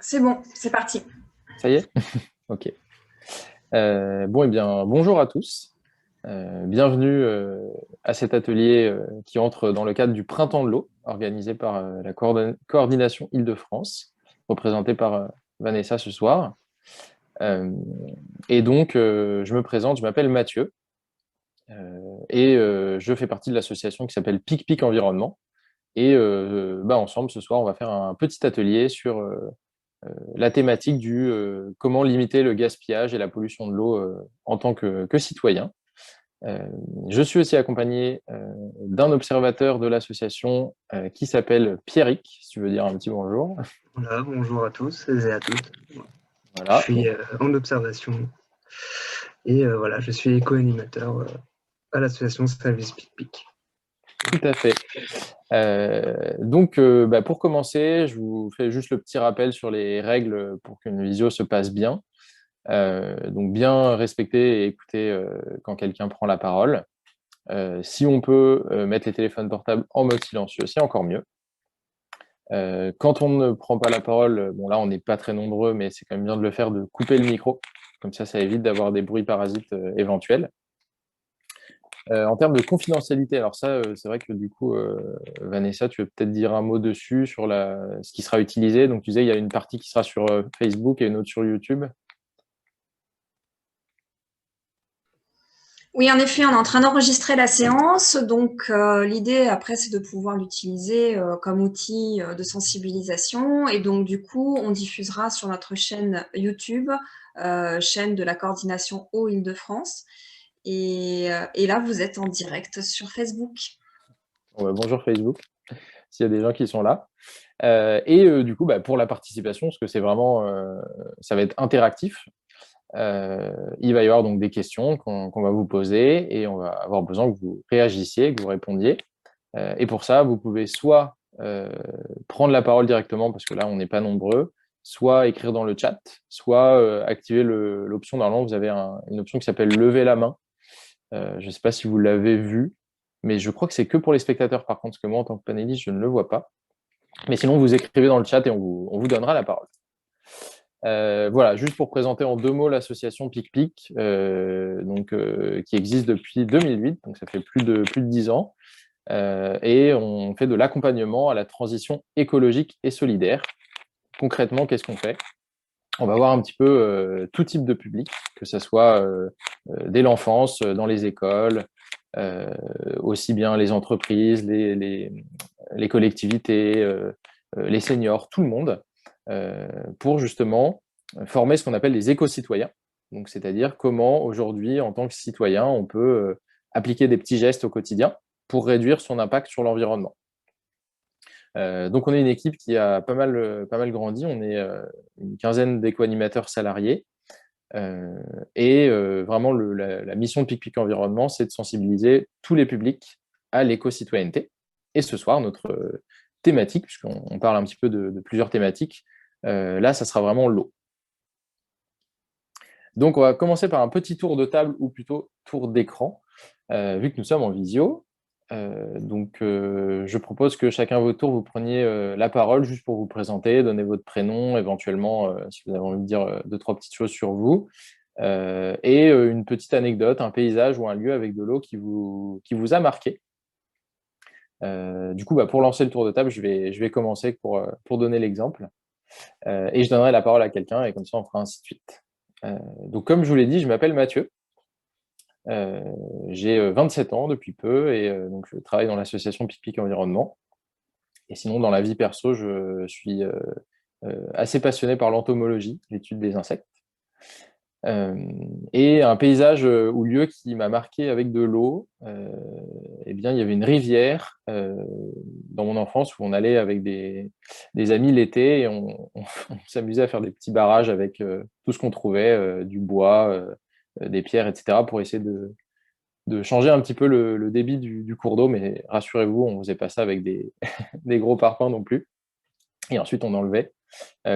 C'est bon, c'est parti. Ça y est? Ok. Bon, eh bien, bonjour à tous. Bienvenue à cet atelier qui entre dans le cadre du Printemps de l'eau, organisé par la coordination Île-de-France, représentée par Vanessa ce soir. Euh, et donc, je me présente, je m'appelle Mathieu, et je fais partie de l'association qui s'appelle Pic Environnement. Et ensemble, ce soir, on va faire un petit atelier sur la thématique du comment limiter le gaspillage et la pollution de l'eau en tant que citoyen. Euh, je suis aussi accompagné d'un observateur de l'association qui s'appelle Pierrick, si tu veux dire un petit bonjour. Voilà, bonjour à tous et à toutes. Je Voilà. suis en observation et voilà, je suis éco-animateur à l'association Service Pic. Tout à fait. Pour commencer, je vous fais juste le petit rappel sur les règles pour qu'une visio se passe bien. Donc bien respecter et écouter quand quelqu'un prend la parole. Si on peut mettre les téléphones portables en mode silencieux, c'est encore mieux. Quand on ne prend pas la parole, bon là on n'est pas très nombreux, mais c'est quand même bien de le faire, de couper le micro. Comme ça évite d'avoir des bruits parasites éventuels. En termes de confidentialité, alors ça, c'est vrai que du coup, Vanessa, tu veux peut-être dire un mot dessus sur ce qui sera utilisé. Donc tu disais, il y a une partie qui sera sur Facebook et une autre sur YouTube. Oui, en effet, on est en train d'enregistrer la séance. Donc, l'idée, après, c'est de pouvoir l'utiliser comme outil de sensibilisation. Et donc, du coup, on diffusera sur notre chaîne YouTube, chaîne de la coordination Eau Île-de-France. Et là, vous êtes en direct sur Facebook. Bon, bonjour Facebook, s'il y a des gens qui sont là. Du coup, pour la participation, parce que c'est vraiment, ça va être interactif, il va y avoir donc des questions qu'on va vous poser et on va avoir besoin que vous réagissiez, que vous répondiez. Et pour ça, vous pouvez soit prendre la parole directement, parce que là, on n'est pas nombreux, soit écrire dans le chat, soit activer l'option. Normalement, vous avez une option qui s'appelle lever la main. Je ne sais pas si vous l'avez vu, mais je crois que c'est que pour les spectateurs, par contre, parce que moi, en tant que panéliste, je ne le vois pas. Mais sinon, vous écrivez dans le chat et on vous donnera la parole. Voilà, juste pour présenter en deux mots l'association PicPic, qui existe depuis 2008, donc ça fait plus de 10 ans. Et on fait de l'accompagnement à la transition écologique et solidaire. Concrètement, qu'est-ce qu'on fait? On va voir un petit peu tout type de public, que ce soit dès l'enfance, dans les écoles, aussi bien les entreprises, les collectivités, les seniors, tout le monde, pour justement former ce qu'on appelle les éco-citoyens. Donc, c'est-à-dire comment aujourd'hui, en tant que citoyen, on peut appliquer des petits gestes au quotidien pour réduire son impact sur l'environnement. Donc, on est une équipe qui a pas mal grandi. On est une quinzaine d'éco-animateurs salariés. Vraiment, la mission de PicPic Environnement, c'est de sensibiliser tous les publics à l'éco-citoyenneté. Et ce soir, notre thématique, puisqu'on parle un petit peu de plusieurs thématiques, là, ça sera vraiment l'eau. Donc, on va commencer par un petit tour de table, ou plutôt tour d'écran, vu que nous sommes en visio. Je propose que chacun à votre tour, vous preniez la parole juste pour vous présenter, donner votre prénom, éventuellement, si vous avez envie de dire deux, trois petites choses sur vous, une petite anecdote, un paysage ou un lieu avec de l'eau qui vous a marqué. Du coup, pour lancer le tour de table, je vais commencer pour donner l'exemple. Et je donnerai la parole à quelqu'un, et comme ça, on fera ainsi de suite. Donc, comme je vous l'ai dit, je m'appelle Mathieu. J'ai 27 ans depuis peu et donc je travaille dans l'association PicPic Environnement. Et sinon, dans la vie perso, je suis assez passionné par l'entomologie, l'étude des insectes. Et un paysage ou lieu qui m'a marqué avec de l'eau, eh bien, il y avait une rivière dans mon enfance où on allait avec des amis l'été et on s'amusait à faire des petits barrages avec tout ce qu'on trouvait, du bois, des pierres, etc., pour essayer de changer un petit peu le débit du cours d'eau. Mais rassurez-vous, on ne faisait pas ça avec des gros parpaings non plus. Et ensuite, on enlevait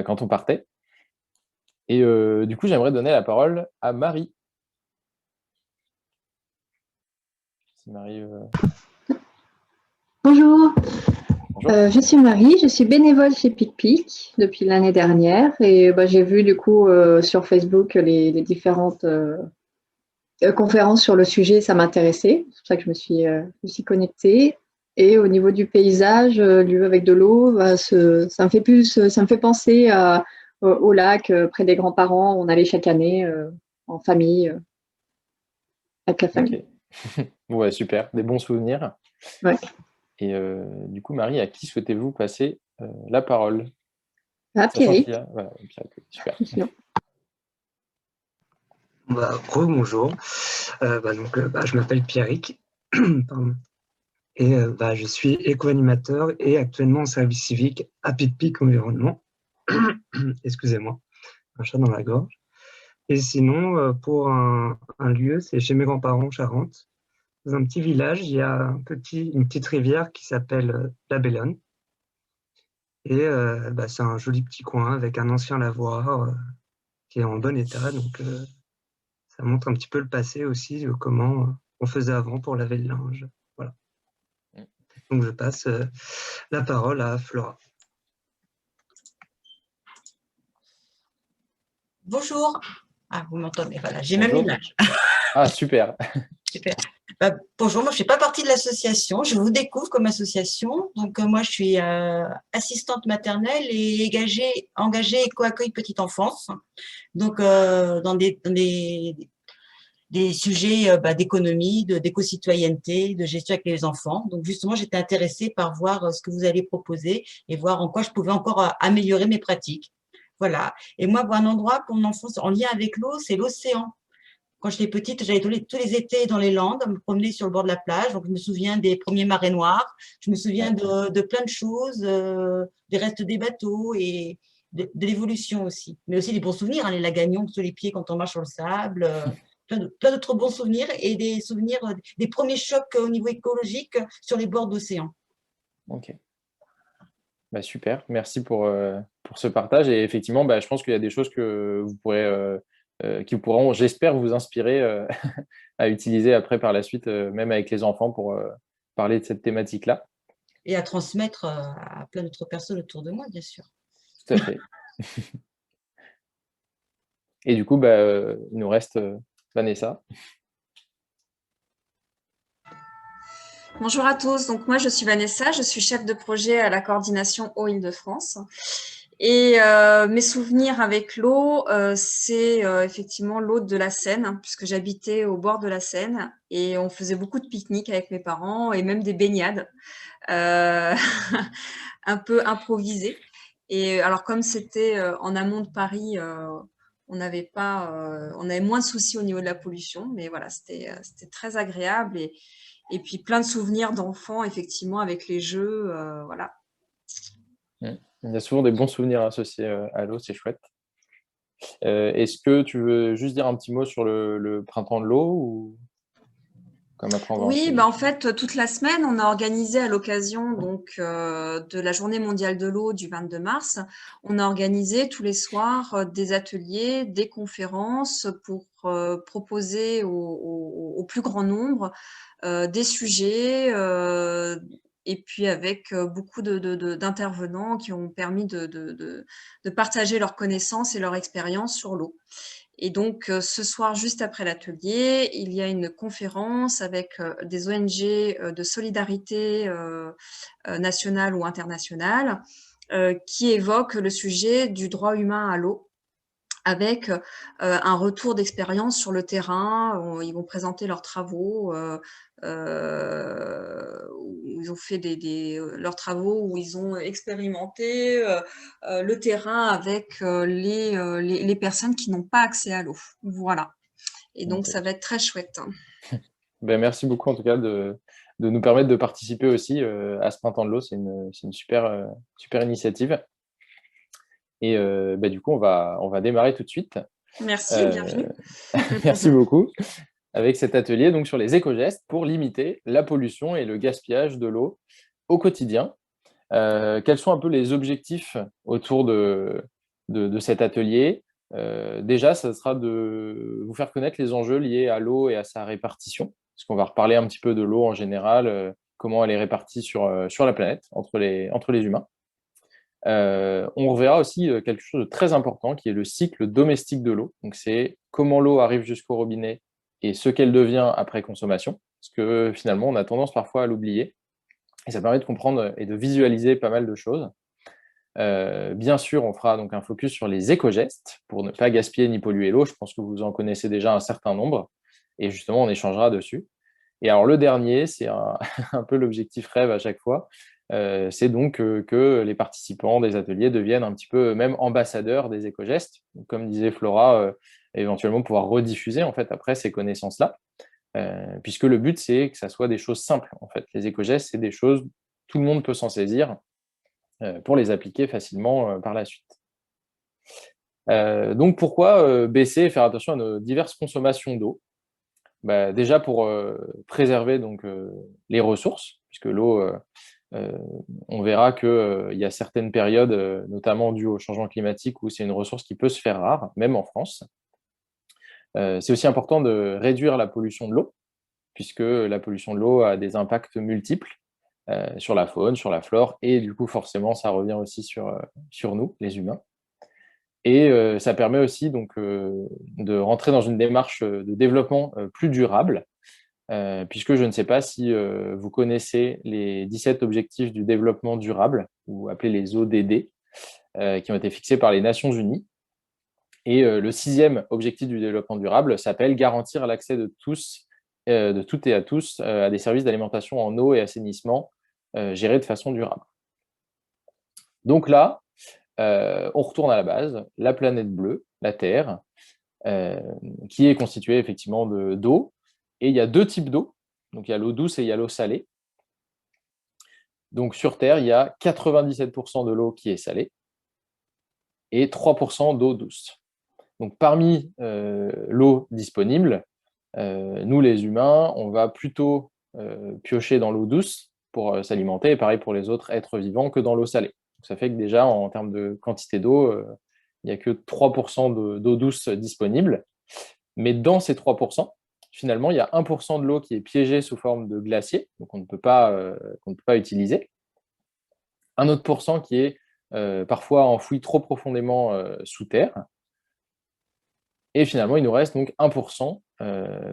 quand on partait. Et du coup, j'aimerais donner la parole à Marie. Si Marie, Bonjour. Bonjour. Je suis Marie, je suis bénévole chez PicPic depuis l'année dernière et j'ai vu du coup sur Facebook les différentes conférences sur le sujet, ça m'intéressait, c'est pour ça que je me suis connectée. Et au niveau du paysage, lieu avec de l'eau, ça me fait penser au lac près des grands-parents. On allait chaque année en famille, avec la famille. Ok. Ouais, super, des bons souvenirs. Ouais. Et du coup, Marie, à qui souhaitez-vous passer la parole? Ah, Sachant Pierrick. qu'il y a... Voilà, Pierrick, super. Bonjour. Je m'appelle Pierrick. Pardon. Et je suis éco-animateur et actuellement en service civique à PicPic Environnement. Excusez-moi, un chat dans la gorge. Et sinon, pour un lieu, c'est chez mes grands-parents en Charente. Dans un petit village, il y a une petite rivière qui s'appelle la Bellonne. Et c'est un joli petit coin avec un ancien lavoir qui est en bon état. Donc, ça montre un petit peu le passé aussi, de comment on faisait avant pour laver le linge. Voilà. Donc, je passe la parole à Flora. Bonjour. Ah, vous m'entendez, voilà, j'ai même l'image. Ah, super. Super. Bonjour, moi je ne fais pas partie de l'association, je vous découvre comme association. Donc moi je suis assistante maternelle et engagée éco-accueil petite enfance. Donc dans des sujets d'économie, d'éco-citoyenneté, de gestion avec les enfants. Donc justement j'étais intéressée par voir ce que vous allez proposer et voir en quoi je pouvais encore améliorer mes pratiques. Voilà. Et moi, un endroit pour mon enfance en lien avec l'eau, c'est l'océan. Quand j'étais petite, j'allais tous les étés dans les Landes, me promener sur le bord de la plage. Donc, je me souviens des premiers marées noires. Je me souviens de plein de choses, des restes des bateaux et de l'évolution aussi. Mais aussi des bons souvenirs, hein, les lagagnons sous les pieds quand on marche sur le sable. Plein d'autres bons souvenirs et des souvenirs des premiers chocs au niveau écologique sur les bords d'océan. Ok. Super, merci pour ce partage. Et effectivement, je pense qu'il y a des choses que vous pourrez, qui pourront, j'espère, vous inspirer à utiliser après par la suite, même avec les enfants, pour parler de cette thématique-là. Et à transmettre à plein d'autres personnes autour de moi, bien sûr. Tout à fait. Et du coup, il nous reste Vanessa. Bonjour à tous, donc moi je suis Vanessa, je suis chef de projet à la coordination Eau Île-de-France. Et mes souvenirs avec l'eau, c'est effectivement l'eau de la Seine, hein, puisque j'habitais au bord de la Seine et on faisait beaucoup de pique-niques avec mes parents et même des baignades un peu improvisées. Et alors comme c'était en amont de Paris, on avait moins de soucis au niveau de la pollution, mais voilà, c'était très agréable et puis plein de souvenirs d'enfants effectivement avec les jeux, voilà. Il y a souvent des bons souvenirs associés à l'eau, c'est chouette. Est-ce que tu veux juste dire un petit mot sur le printemps de l'eau ou comme après on va Oui, enchaîner? en fait, toute la semaine, on a organisé à l'occasion de la Journée mondiale de l'eau du 22 mars, on a organisé tous les soirs des ateliers, des conférences pour proposer au plus grand nombre des sujets et puis avec beaucoup d'intervenants qui ont permis de partager leurs connaissances et leur expérience sur l'eau. Et donc, ce soir, juste après l'atelier, il y a une conférence avec des ONG de solidarité nationale ou internationale qui évoquent le sujet du droit humain à l'eau avec un retour d'expérience sur le terrain. Ils vont présenter leurs travaux. Ils ont fait leurs travaux où ils ont expérimenté le terrain avec les personnes qui n'ont pas accès à l'eau. Voilà. Et donc, Okay. ça va être très chouette. Merci beaucoup en tout cas de nous permettre de participer aussi à ce printemps de l'eau. C'est une super, super initiative. Et du coup, on va démarrer tout de suite. Merci, bienvenue. Merci beaucoup. Avec cet atelier donc, sur les éco-gestes pour limiter la pollution et le gaspillage de l'eau au quotidien. Quels sont un peu les objectifs autour de cet atelier? Déjà, ça sera de vous faire connaître les enjeux liés à l'eau et à sa répartition, parce qu'on va reparler un petit peu de l'eau en général, comment elle est répartie sur la planète, entre les humains. On reverra aussi quelque chose de très important qui est le cycle domestique de l'eau. Donc, c'est comment l'eau arrive jusqu'au robinet et ce qu'elle devient après consommation, parce que finalement, on a tendance parfois à l'oublier. Et ça permet de comprendre et de visualiser pas mal de choses. Bien sûr, on fera donc un focus sur les éco-gestes pour ne pas gaspiller ni polluer l'eau. Je pense que vous en connaissez déjà un certain nombre. Et justement, on échangera dessus. Et alors, le dernier, c'est un peu l'objectif rêve à chaque fois. C'est donc que les participants des ateliers deviennent un petit peu même ambassadeurs des éco-gestes. Comme disait Flora, éventuellement pouvoir rediffuser en fait après ces connaissances-là. Puisque le but, c'est que ça soit des choses simples. En fait, les éco-gestes, c'est des choses, tout le monde peut s'en saisir pour les appliquer facilement par la suite. Donc, pourquoi baisser et faire attention à nos diverses consommations d'eau? Déjà pour préserver donc, les ressources, puisque l'eau, on verra qu'il y a certaines périodes, notamment dues au changement climatique, où c'est une ressource qui peut se faire rare, même en France. C'est aussi important de réduire la pollution de l'eau, puisque la pollution de l'eau a des impacts multiples sur la faune, sur la flore, et du coup, forcément, ça revient aussi sur nous, les humains. Et ça permet aussi donc, de rentrer dans une démarche de développement plus durable, puisque je ne sais pas si vous connaissez les 17 objectifs du développement durable, ou appelés les ODD, qui ont été fixés par les Nations Unies. Et le 6e objectif du développement durable s'appelle « Garantir l'accès de toutes et à tous à des services d'alimentation en eau et assainissement gérés de façon durable ». Donc là, on retourne à la base, la planète bleue, la Terre, qui est constituée effectivement d'eau. Et il y a 2 types d'eau. Donc il y a l'eau douce et il y a l'eau salée. Donc sur Terre, il y a 97% de l'eau qui est salée et 3% d'eau douce. Donc parmi l'eau disponible, nous les humains, on va plutôt piocher dans l'eau douce pour s'alimenter, et pareil pour les autres êtres vivants, que dans l'eau salée. Donc, ça fait que déjà, en termes de quantité d'eau, il n'y a que 3% d'eau douce disponible. Mais dans ces 3%, finalement, il y a 1% de l'eau qui est piégée sous forme de glacier, donc qu'on ne peut pas utiliser. Un autre pourcent qui est parfois enfoui trop profondément sous terre. Et finalement, il nous reste donc 1%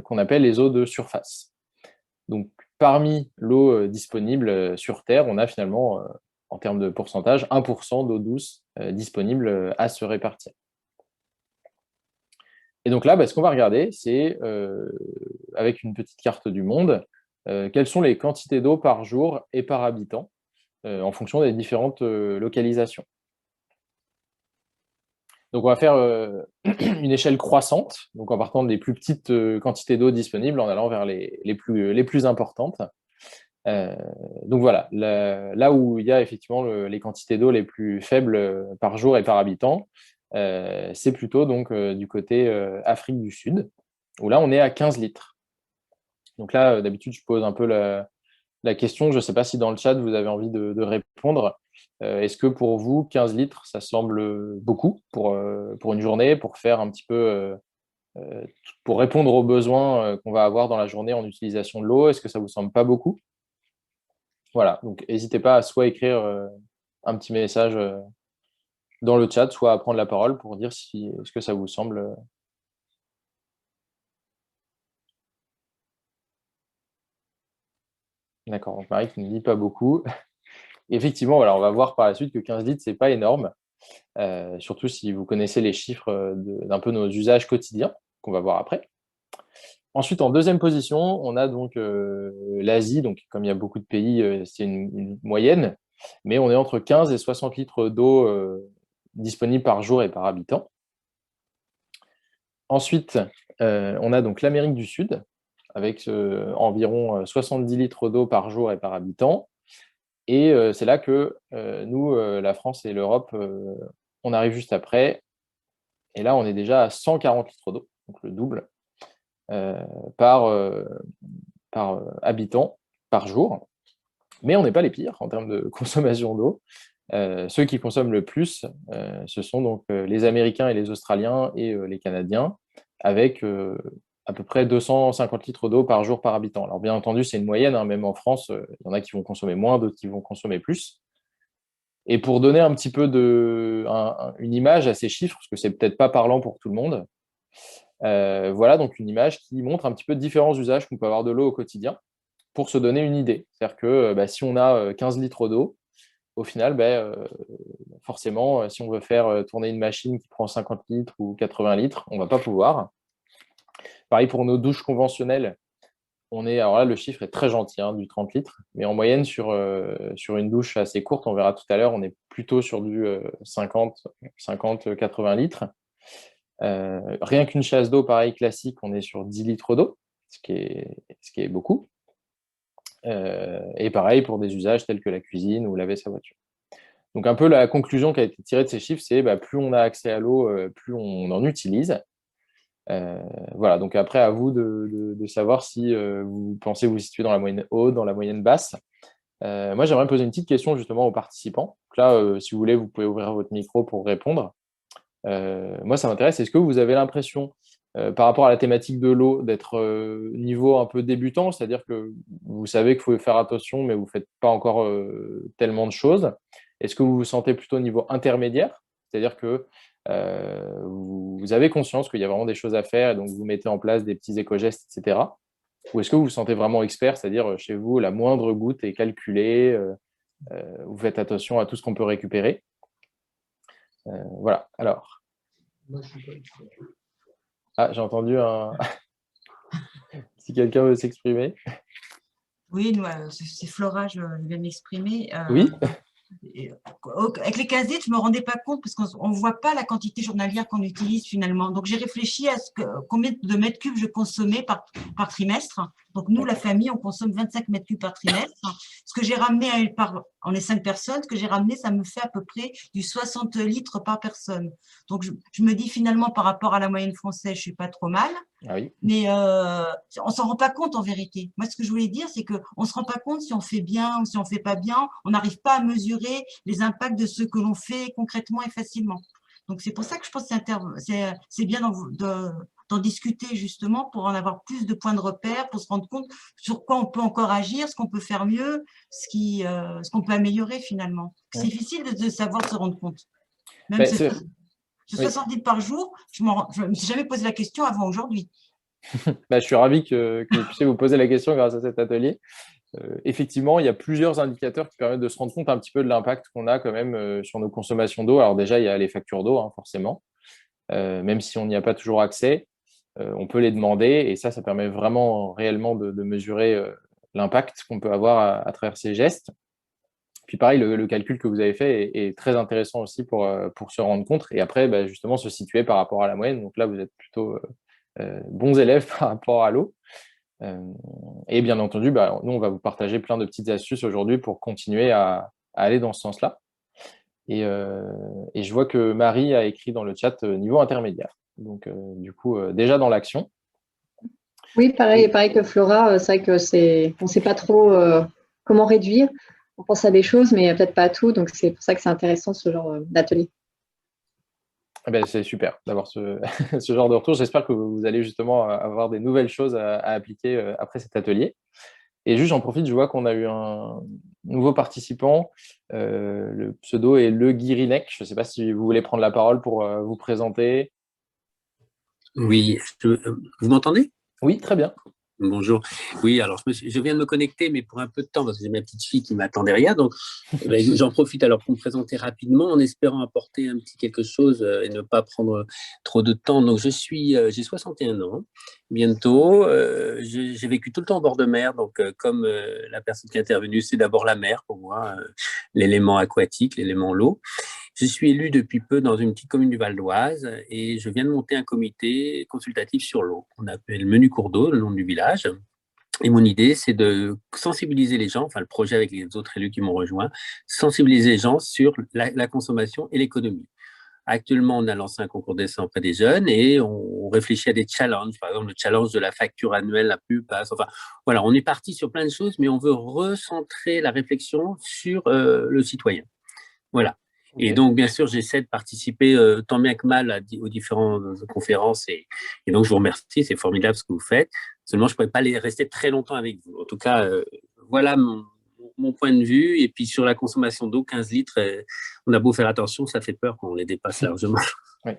qu'on appelle les eaux de surface. Donc, parmi l'eau disponible sur Terre, on a finalement, en termes de pourcentage, 1% d'eau douce disponible à se répartir. Et donc là, ce qu'on va regarder, c'est, avec une petite carte du monde, quelles sont les quantités d'eau par jour et par habitant en fonction des différentes localisations. Donc, on va faire une échelle croissante, donc en partant des plus petites quantités d'eau disponibles, en allant vers les plus importantes. Donc voilà, là où il y a effectivement les quantités d'eau les plus faibles par jour et par habitant, c'est plutôt donc, du côté Afrique du Sud, où là, on est à 15 litres. Donc là, d'habitude, je pose un peu la question. Je ne sais pas si dans le chat, vous avez envie de répondre. Est-ce que pour vous, 15 litres, ça semble beaucoup pour une journée, pour faire un petit peu, pour répondre aux besoins qu'on va avoir dans la journée en utilisation de l'eau? Est-ce que ça vous semble pas beaucoup? Voilà, donc n'hésitez pas à soit écrire un petit message dans le chat, soit à prendre la parole pour dire ce que ça vous semble. D'accord, donc Marie qui ne dit pas beaucoup. Effectivement, voilà, on va voir par la suite que 15 litres, ce n'est pas énorme, surtout si vous connaissez les chiffres d'un peu nos usages quotidiens, qu'on va voir après. Ensuite, en deuxième position, on a donc l'Asie. Donc, comme il y a beaucoup de pays, c'est une moyenne, mais on est entre 15 et 60 litres d'eau disponibles par jour et par habitant. Ensuite, on a donc l'Amérique du Sud, avec environ 70 litres d'eau par jour et par habitant. Et c'est là que nous, la France et l'Europe, on arrive juste après. Et là, on est déjà à 140 litres d'eau, donc le double, par habitant par jour. Mais on n'est pas les pires en termes de consommation d'eau. Ceux qui consomment le plus, ce sont donc les Américains et les Australiens et les Canadiens, avec à peu près 250 litres d'eau par jour par habitant. Alors bien entendu, c'est une moyenne, hein, même en France, il y en a qui vont consommer moins, d'autres qui vont consommer plus. Et pour donner un petit peu une image à ces chiffres, parce que c'est peut-être pas parlant pour tout le monde, voilà donc une image qui montre un petit peu différents usages qu'on peut avoir de l'eau au quotidien pour se donner une idée. C'est-à-dire que si on a 15 litres d'eau, au final, forcément, si on veut faire tourner une machine qui prend 50 litres ou 80 litres, on ne va pas pouvoir. Pareil pour nos douches conventionnelles, alors là, le chiffre est très gentil, hein, du 30 litres, mais en moyenne, sur une douche assez courte, on verra tout à l'heure, on est plutôt sur du 50-80 litres. Rien qu'une chasse d'eau, pareil, classique, on est sur 10 litres d'eau, ce qui est beaucoup. Et pareil pour des usages tels que la cuisine ou laver sa voiture. Donc un peu la conclusion qui a été tirée de ces chiffres, c'est plus on a accès à l'eau, plus on en utilise. Voilà, donc après, à vous de savoir si vous pensez vous situer dans la moyenne haute, dans la moyenne basse. Moi, j'aimerais poser une petite question justement aux participants. Donc là, si vous voulez, vous pouvez ouvrir votre micro pour répondre. Moi, ça m'intéresse. Est-ce que vous avez l'impression, par rapport à la thématique de l'eau, d'être niveau un peu débutant, c'est-à-dire que vous savez qu'il faut faire attention, mais vous ne faites pas encore tellement de choses? Est-ce que vous vous sentez plutôt au niveau intermédiaire, c'est-à-dire que vous avez conscience qu'il y a vraiment des choses à faire et donc vous mettez en place des petits éco-gestes, etc. Ou est-ce que vous vous sentez vraiment expert, c'est-à-dire chez vous, la moindre goutte est calculée, vous faites attention à tout ce qu'on peut récupérer? Voilà, alors. Ah, j'ai entendu un… Si quelqu'un veut s'exprimer. Oui, c'est Flora, je vais m'exprimer. Oui. Avec les 15 litres, je ne me rendais pas compte parce qu'on ne voit pas la quantité journalière qu'on utilise finalement. Donc, j'ai réfléchi à combien de mètres cubes je consommais par trimestre. Donc, nous, la famille, on consomme 25 mètres cubes par trimestre. Ce que j'ai ramené, on est 5 personnes, ce que j'ai ramené, ça me fait à peu près du 60 litres par personne. Donc, je me dis finalement, par rapport à la moyenne française, je ne suis pas trop mal. Ah oui. Mais on ne s'en rend pas compte en vérité. Moi, ce que je voulais dire, c'est qu'on ne se rend pas compte si on fait bien ou si on ne fait pas bien. On n'arrive pas à mesurer les impacts de ce que l'on fait concrètement et facilement. Donc, c'est pour ça que je pense que c'est bien d'en discuter justement pour en avoir plus de points de repère, pour se rendre compte sur quoi on peut encore agir, ce qu'on peut faire mieux, ce qu'on peut améliorer finalement. C'est difficile de savoir se rendre compte. Même ce 70 par jour, je ne me suis jamais posé la question avant aujourd'hui. Je suis ravi que vous puissiez vous poser la question grâce à cet atelier. Effectivement, il y a plusieurs indicateurs qui permettent de se rendre compte un petit peu de l'impact qu'on a quand même sur nos consommations d'eau. Alors déjà, il y a les factures d'eau, hein, forcément. Même si on n'y a pas toujours accès, on peut les demander. Et ça permet vraiment réellement de mesurer l'impact qu'on peut avoir à travers ces gestes. Puis pareil, le calcul que vous avez fait est très intéressant aussi pour se rendre compte. Et après, justement, se situer par rapport à la moyenne. Donc là, vous êtes plutôt… bons élèves par rapport à l'eau. Et bien entendu, nous, on va vous partager plein de petites astuces aujourd'hui pour continuer à aller dans ce sens-là. Et je vois que Marie a écrit dans le chat niveau intermédiaire. Donc, du coup, déjà dans l'action. Oui, pareil que Flora, c'est vrai qu'on ne sait pas trop comment réduire. On pense à des choses, mais peut-être pas à tout. Donc, c'est pour ça que c'est intéressant ce genre d'atelier. C'est super d'avoir ce genre de retour. J'espère que vous allez justement avoir des nouvelles choses à appliquer après cet atelier. Et juste, j'en profite, je vois qu'on a eu un nouveau participant. Le pseudo est Le Guirinek. Je ne sais pas si vous voulez prendre la parole pour vous présenter. Oui, vous m'entendez? Oui, très bien. Bonjour. Oui, alors je viens de me connecter, mais pour un peu de temps, parce que j'ai ma petite fille qui m'attend derrière. Donc, j'en profite alors pour me présenter rapidement, en espérant apporter un petit quelque chose et ne pas prendre trop de temps. Donc, j'ai 61 ans, bientôt. J'ai vécu tout le temps au bord de mer. Donc, comme la personne qui est intervenue, c'est d'abord la mer pour moi, l'élément aquatique, l'élément l'eau. Je suis élu depuis peu dans une petite commune du Val d'Oise et je viens de monter un comité consultatif sur l'eau. On appelle Menu Cours d'eau, le nom du village. Et mon idée, c'est de sensibiliser les gens, enfin le projet avec les autres élus qui m'ont rejoint, sensibiliser les gens sur la consommation et l'économie. Actuellement, on a lancé un concours d'essai auprès des jeunes et on réfléchit à des challenges, par exemple le challenge de la facture annuelle la plus basse. Enfin, voilà, on est parti sur plein de choses, mais on veut recentrer la réflexion sur le citoyen. Voilà. Et donc, bien sûr, j'essaie de participer tant bien que mal aux différentes conférences. Et donc, je vous remercie. C'est formidable ce que vous faites. Seulement, je ne pourrais pas rester très longtemps avec vous. En tout cas, voilà mon point de vue. Et puis, sur la consommation d'eau, 15 litres, on a beau faire attention, ça fait peur quand on les dépasse largement. Oui.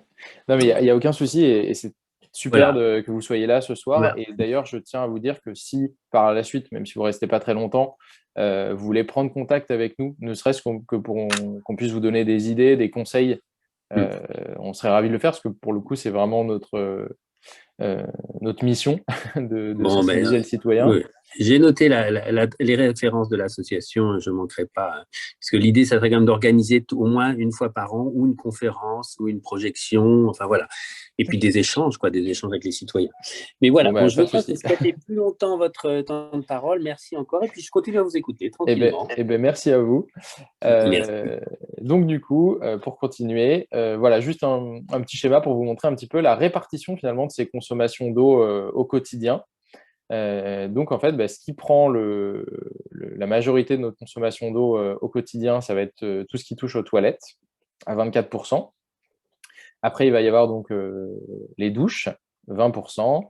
Non, mais il n'y a aucun souci. Et c'est super que vous soyez là ce soir. Voilà. Et d'ailleurs, je tiens à vous dire que si, par la suite, même si vous ne restez pas très longtemps, vous voulez prendre contact avec nous, ne serait-ce que pour qu'on puisse vous donner des idées, des conseils, on serait ravis de le faire parce que pour le coup, c'est vraiment notre mission de sensibiliser le citoyen. Oui. J'ai noté les références de l'association, je ne manquerai pas, parce que l'idée, ça serait quand même d'organiser au moins une fois par an ou une conférence ou une projection, enfin voilà, et puis des échanges avec les citoyens. Mais voilà, Bon, je ne veux pas exploiter plus longtemps votre temps de parole, merci encore, et puis je continue à vous écouter tranquillement. Merci à vous. Donc du coup, pour continuer, voilà, juste un petit schéma pour vous montrer un petit peu la répartition finalement de ces consommations d'eau au quotidien. Donc en fait, ce qui prend la majorité de notre consommation d'eau au quotidien, ça va être tout ce qui touche aux toilettes, à 24%. Après, il va y avoir donc les douches, 20%.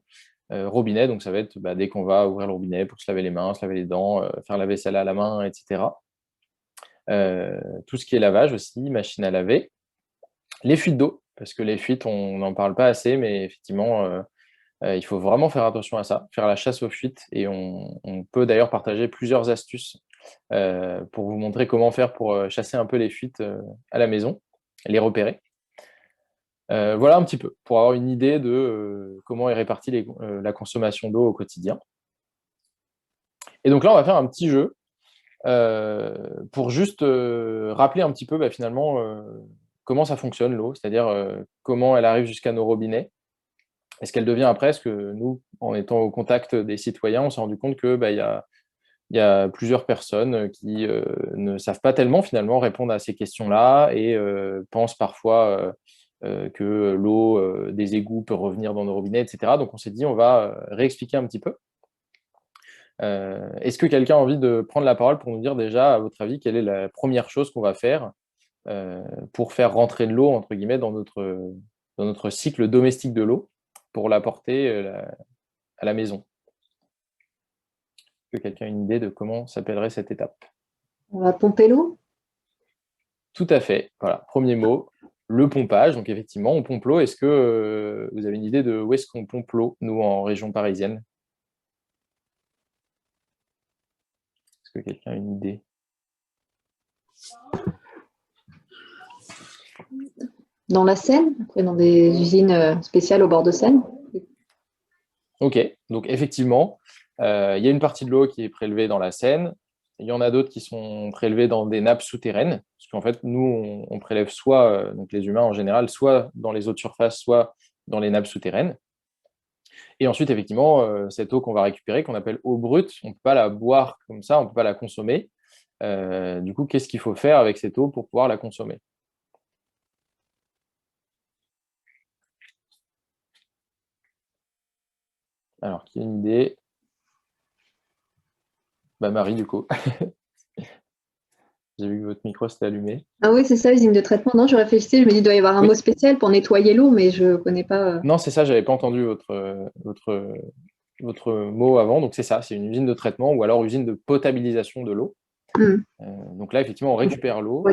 Robinet, donc ça va être dès qu'on va ouvrir le robinet pour se laver les mains, se laver les dents, faire la vaisselle à la main, etc. Tout ce qui est lavage aussi, machine à laver. Les fuites d'eau, parce que les fuites, on n'en parle pas assez, mais effectivement, il faut vraiment faire attention à ça, faire la chasse aux fuites. Et on peut d'ailleurs partager plusieurs astuces pour vous montrer comment faire pour chasser un peu les fuites à la maison, les repérer. Voilà un petit peu, pour avoir une idée de comment est répartie la consommation d'eau au quotidien. Et donc là, on va faire un petit jeu pour juste rappeler un petit peu finalement comment ça fonctionne l'eau, c'est-à-dire comment elle arrive jusqu'à nos robinets. Est-ce qu'elle devient après? Parce que nous, en étant au contact des citoyens, on s'est rendu compte que y a plusieurs personnes qui ne savent pas tellement finalement répondre à ces questions-là et pensent parfois que l'eau des égouts peut revenir dans nos robinets, etc. Donc on s'est dit, on va réexpliquer un petit peu. Est-ce que quelqu'un a envie de prendre la parole pour nous dire déjà, à votre avis, quelle est la première chose qu'on va faire pour faire rentrer de l'eau, entre guillemets, dans notre cycle domestique de l'eau, pour l'apporter à la maison? Est-ce que quelqu'un a une idée de comment s'appellerait cette étape? On va pomper l'eau? Tout à fait. Voilà, premier mot, le pompage. Donc effectivement, on pompe l'eau. Est-ce que vous avez une idée de où est-ce qu'on pompe l'eau, nous, en région parisienne? Est-ce que quelqu'un a une idée? Dans la Seine, après dans des usines spéciales au bord de Seine. Ok, donc effectivement, il y a une partie de l'eau qui est prélevée dans la Seine. Il y en a d'autres qui sont prélevées dans des nappes souterraines, parce qu'en fait, nous, on prélève soit, donc les humains en général, soit dans les eaux de surface, soit dans les nappes souterraines. Et ensuite, effectivement, cette eau qu'on va récupérer, qu'on appelle eau brute, on ne peut pas la boire comme ça, on ne peut pas la consommer. Du coup, qu'est-ce qu'il faut faire avec cette eau pour pouvoir la consommer? Alors, qui a une idée? Marie, du coup. J'ai vu que votre micro s'était allumé. Ah oui, c'est ça, usine de traitement. Non, je réfléchissais, je me dis, il doit y avoir un mot spécial pour nettoyer l'eau, mais je ne connais pas. Non, c'est ça, je n'avais pas entendu votre mot avant. Donc, c'est ça, c'est une usine de traitement ou alors usine de potabilisation de l'eau. Donc là, effectivement, on récupère l'eau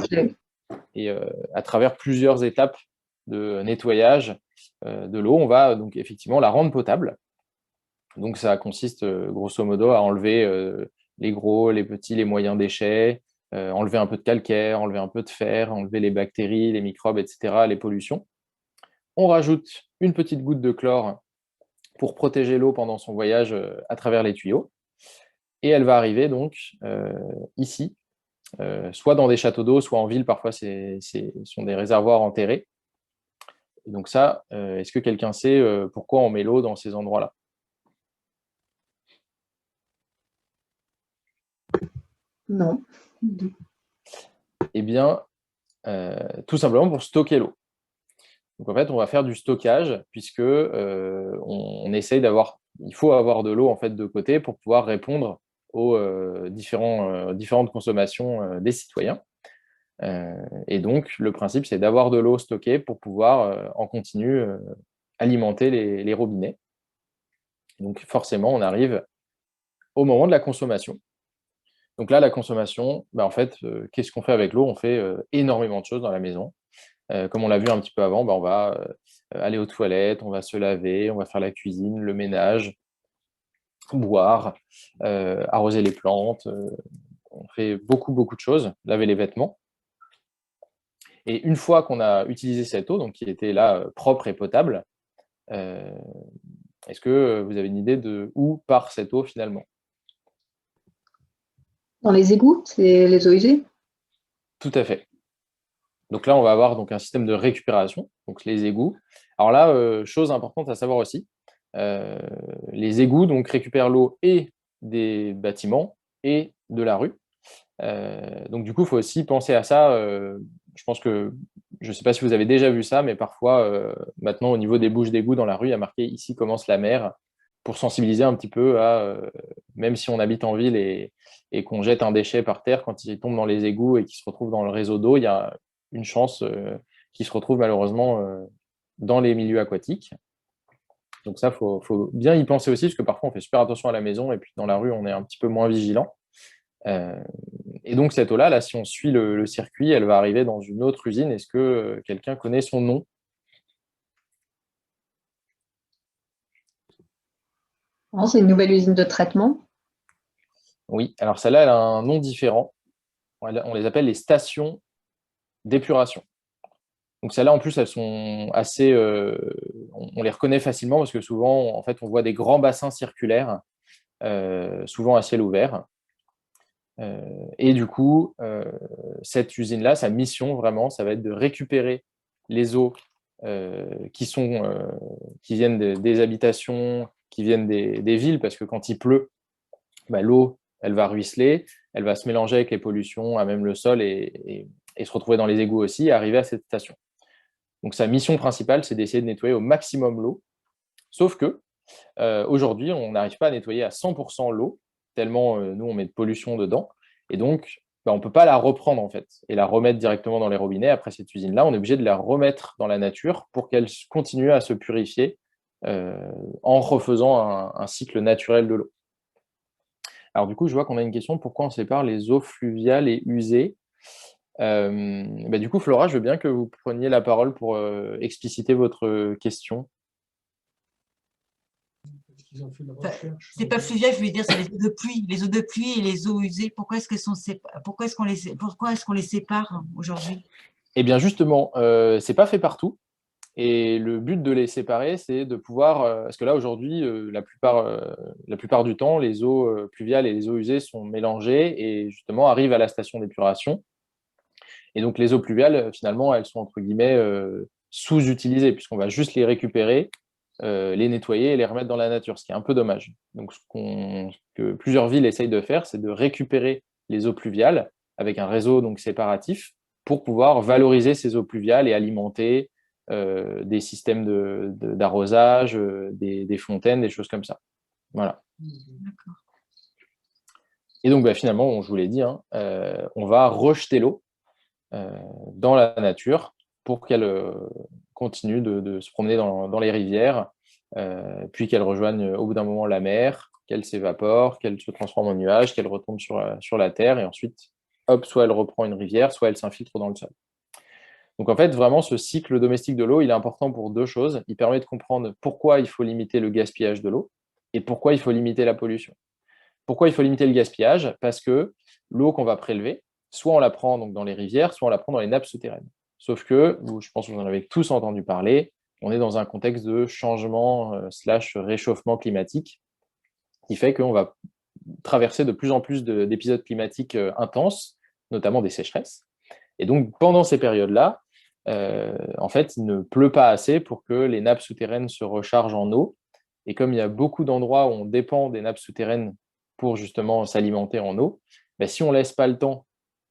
et à travers plusieurs étapes de nettoyage de l'eau, on va donc effectivement la rendre potable. Donc, ça consiste grosso modo à enlever les gros, les petits, les moyens déchets, enlever un peu de calcaire, enlever un peu de fer, enlever les bactéries, les microbes, etc., les pollutions. On rajoute une petite goutte de chlore pour protéger l'eau pendant son voyage à travers les tuyaux. Et elle va arriver donc ici, soit dans des châteaux d'eau, soit en ville, parfois ce sont des réservoirs enterrés. Et donc ça, est-ce que quelqu'un sait pourquoi on met l'eau dans ces endroits-là? Non. Eh bien, tout simplement pour stocker l'eau. Donc en fait, on va faire du stockage puisque on essaye il faut avoir de l'eau en fait de côté pour pouvoir répondre aux différentes consommations des citoyens. Et donc, le principe, c'est d'avoir de l'eau stockée pour pouvoir en continu alimenter les robinets. Donc, forcément, on arrive au moment de la consommation. Donc là, la consommation, en fait, qu'est-ce qu'on fait avec l'eau? On fait énormément de choses dans la maison. Comme on l'a vu un petit peu avant, on va aller aux toilettes, on va se laver, on va faire la cuisine, le ménage, boire, arroser les plantes. On fait beaucoup, beaucoup de choses, laver les vêtements. Et une fois qu'on a utilisé cette eau, donc qui était là propre et potable, est-ce que vous avez une idée de où part cette eau finalement? Dans les égouts, c'est les eaux usées? Tout à fait. Donc là, on va avoir donc un système de récupération, donc les égouts. Alors là, chose importante à savoir aussi, les égouts donc récupèrent l'eau et des bâtiments et de la rue. Donc du coup, il faut aussi penser à ça. Je pense que, je ne sais pas si vous avez déjà vu ça, mais parfois, maintenant, au niveau des bouches d'égout dans la rue, il y a marqué «Ici commence la mer», pour sensibiliser un petit peu à, même si on habite en ville et qu'on jette un déchet par terre, quand il tombe dans les égouts et qu'il se retrouve dans le réseau d'eau, il y a une chance qu'il se retrouve malheureusement dans les milieux aquatiques. Donc ça, faut bien y penser aussi, parce que parfois on fait super attention à la maison et puis dans la rue, on est un petit peu moins vigilant. Et donc cette eau-là, si on suit le circuit, elle va arriver dans une autre usine. Est-ce que quelqu'un connaît son nom? Non, c'est une nouvelle usine de traitement. Oui, alors celle-là, elle a un nom différent. On les appelle les stations d'épuration. Donc celles-là, en plus, elles sont assez... on les reconnaît facilement parce que souvent, en fait, on voit des grands bassins circulaires, souvent à ciel ouvert. Et du coup, cette usine-là, sa mission, vraiment, ça va être de récupérer les eaux qui viennent des habitations, qui viennent des villes, parce que quand il pleut, l'eau, elle va ruisseler, elle va se mélanger avec les pollutions, à même le sol, et se retrouver dans les égouts aussi, et arriver à cette station. Donc sa mission principale, c'est d'essayer de nettoyer au maximum l'eau, sauf que aujourd'hui, on n'arrive pas à nettoyer à 100% l'eau, tellement nous, on met de pollution dedans, et donc on ne peut pas la reprendre en fait, et la remettre directement dans les robinets. Après cette usine-là, on est obligé de la remettre dans la nature pour qu'elle continue à se purifier en refaisant un cycle naturel de l'eau. Alors du coup, je vois qu'on a une question, pourquoi on sépare les eaux fluviales et usées? Du coup, Flora, je veux bien que vous preniez la parole pour expliciter votre question. C'est pas fluvial, je veux dire, c'est les eaux de pluie. Les eaux de pluie et les eaux usées, pourquoi est-ce qu'on les sépare aujourd'hui? Eh bien justement, c'est pas fait partout. Et le but de les séparer, c'est de pouvoir, parce que là aujourd'hui, la plupart du temps, les eaux pluviales et les eaux usées sont mélangées et justement arrivent à la station d'épuration. Et donc les eaux pluviales, finalement, elles sont entre guillemets sous-utilisées, puisqu'on va juste les récupérer, les nettoyer et les remettre dans la nature, ce qui est un peu dommage. Donc ce que plusieurs villes essayent de faire, c'est de récupérer les eaux pluviales avec un réseau donc séparatif pour pouvoir valoriser ces eaux pluviales et alimenter des systèmes d'arrosage, des fontaines, des choses comme ça. Voilà. D'accord. Et donc finalement, je vous l'ai dit, on va rejeter l'eau dans la nature pour qu'elle continue de se promener dans les rivières, puis qu'elle rejoigne au bout d'un moment la mer, qu'elle s'évapore, qu'elle se transforme en nuage, qu'elle retombe sur la terre, et ensuite, hop, soit elle reprend une rivière, soit elle s'infiltre dans le sol. Donc en fait, vraiment, ce cycle domestique de l'eau, il est important pour deux choses. Il permet de comprendre pourquoi il faut limiter le gaspillage de l'eau et pourquoi il faut limiter la pollution. Pourquoi il faut limiter le gaspillage? Parce que l'eau qu'on va prélever, soit on la prend donc dans les rivières, soit on la prend dans les nappes souterraines. Sauf que, je pense que vous en avez tous entendu parler, on est dans un contexte de changement / réchauffement climatique qui fait qu'on va traverser de plus en plus d'épisodes climatiques intenses, notamment des sécheresses. Et donc, pendant ces périodes-là, en fait, il ne pleut pas assez pour que les nappes souterraines se rechargent en eau. Et comme il y a beaucoup d'endroits où on dépend des nappes souterraines pour justement s'alimenter en eau, si on ne laisse pas le temps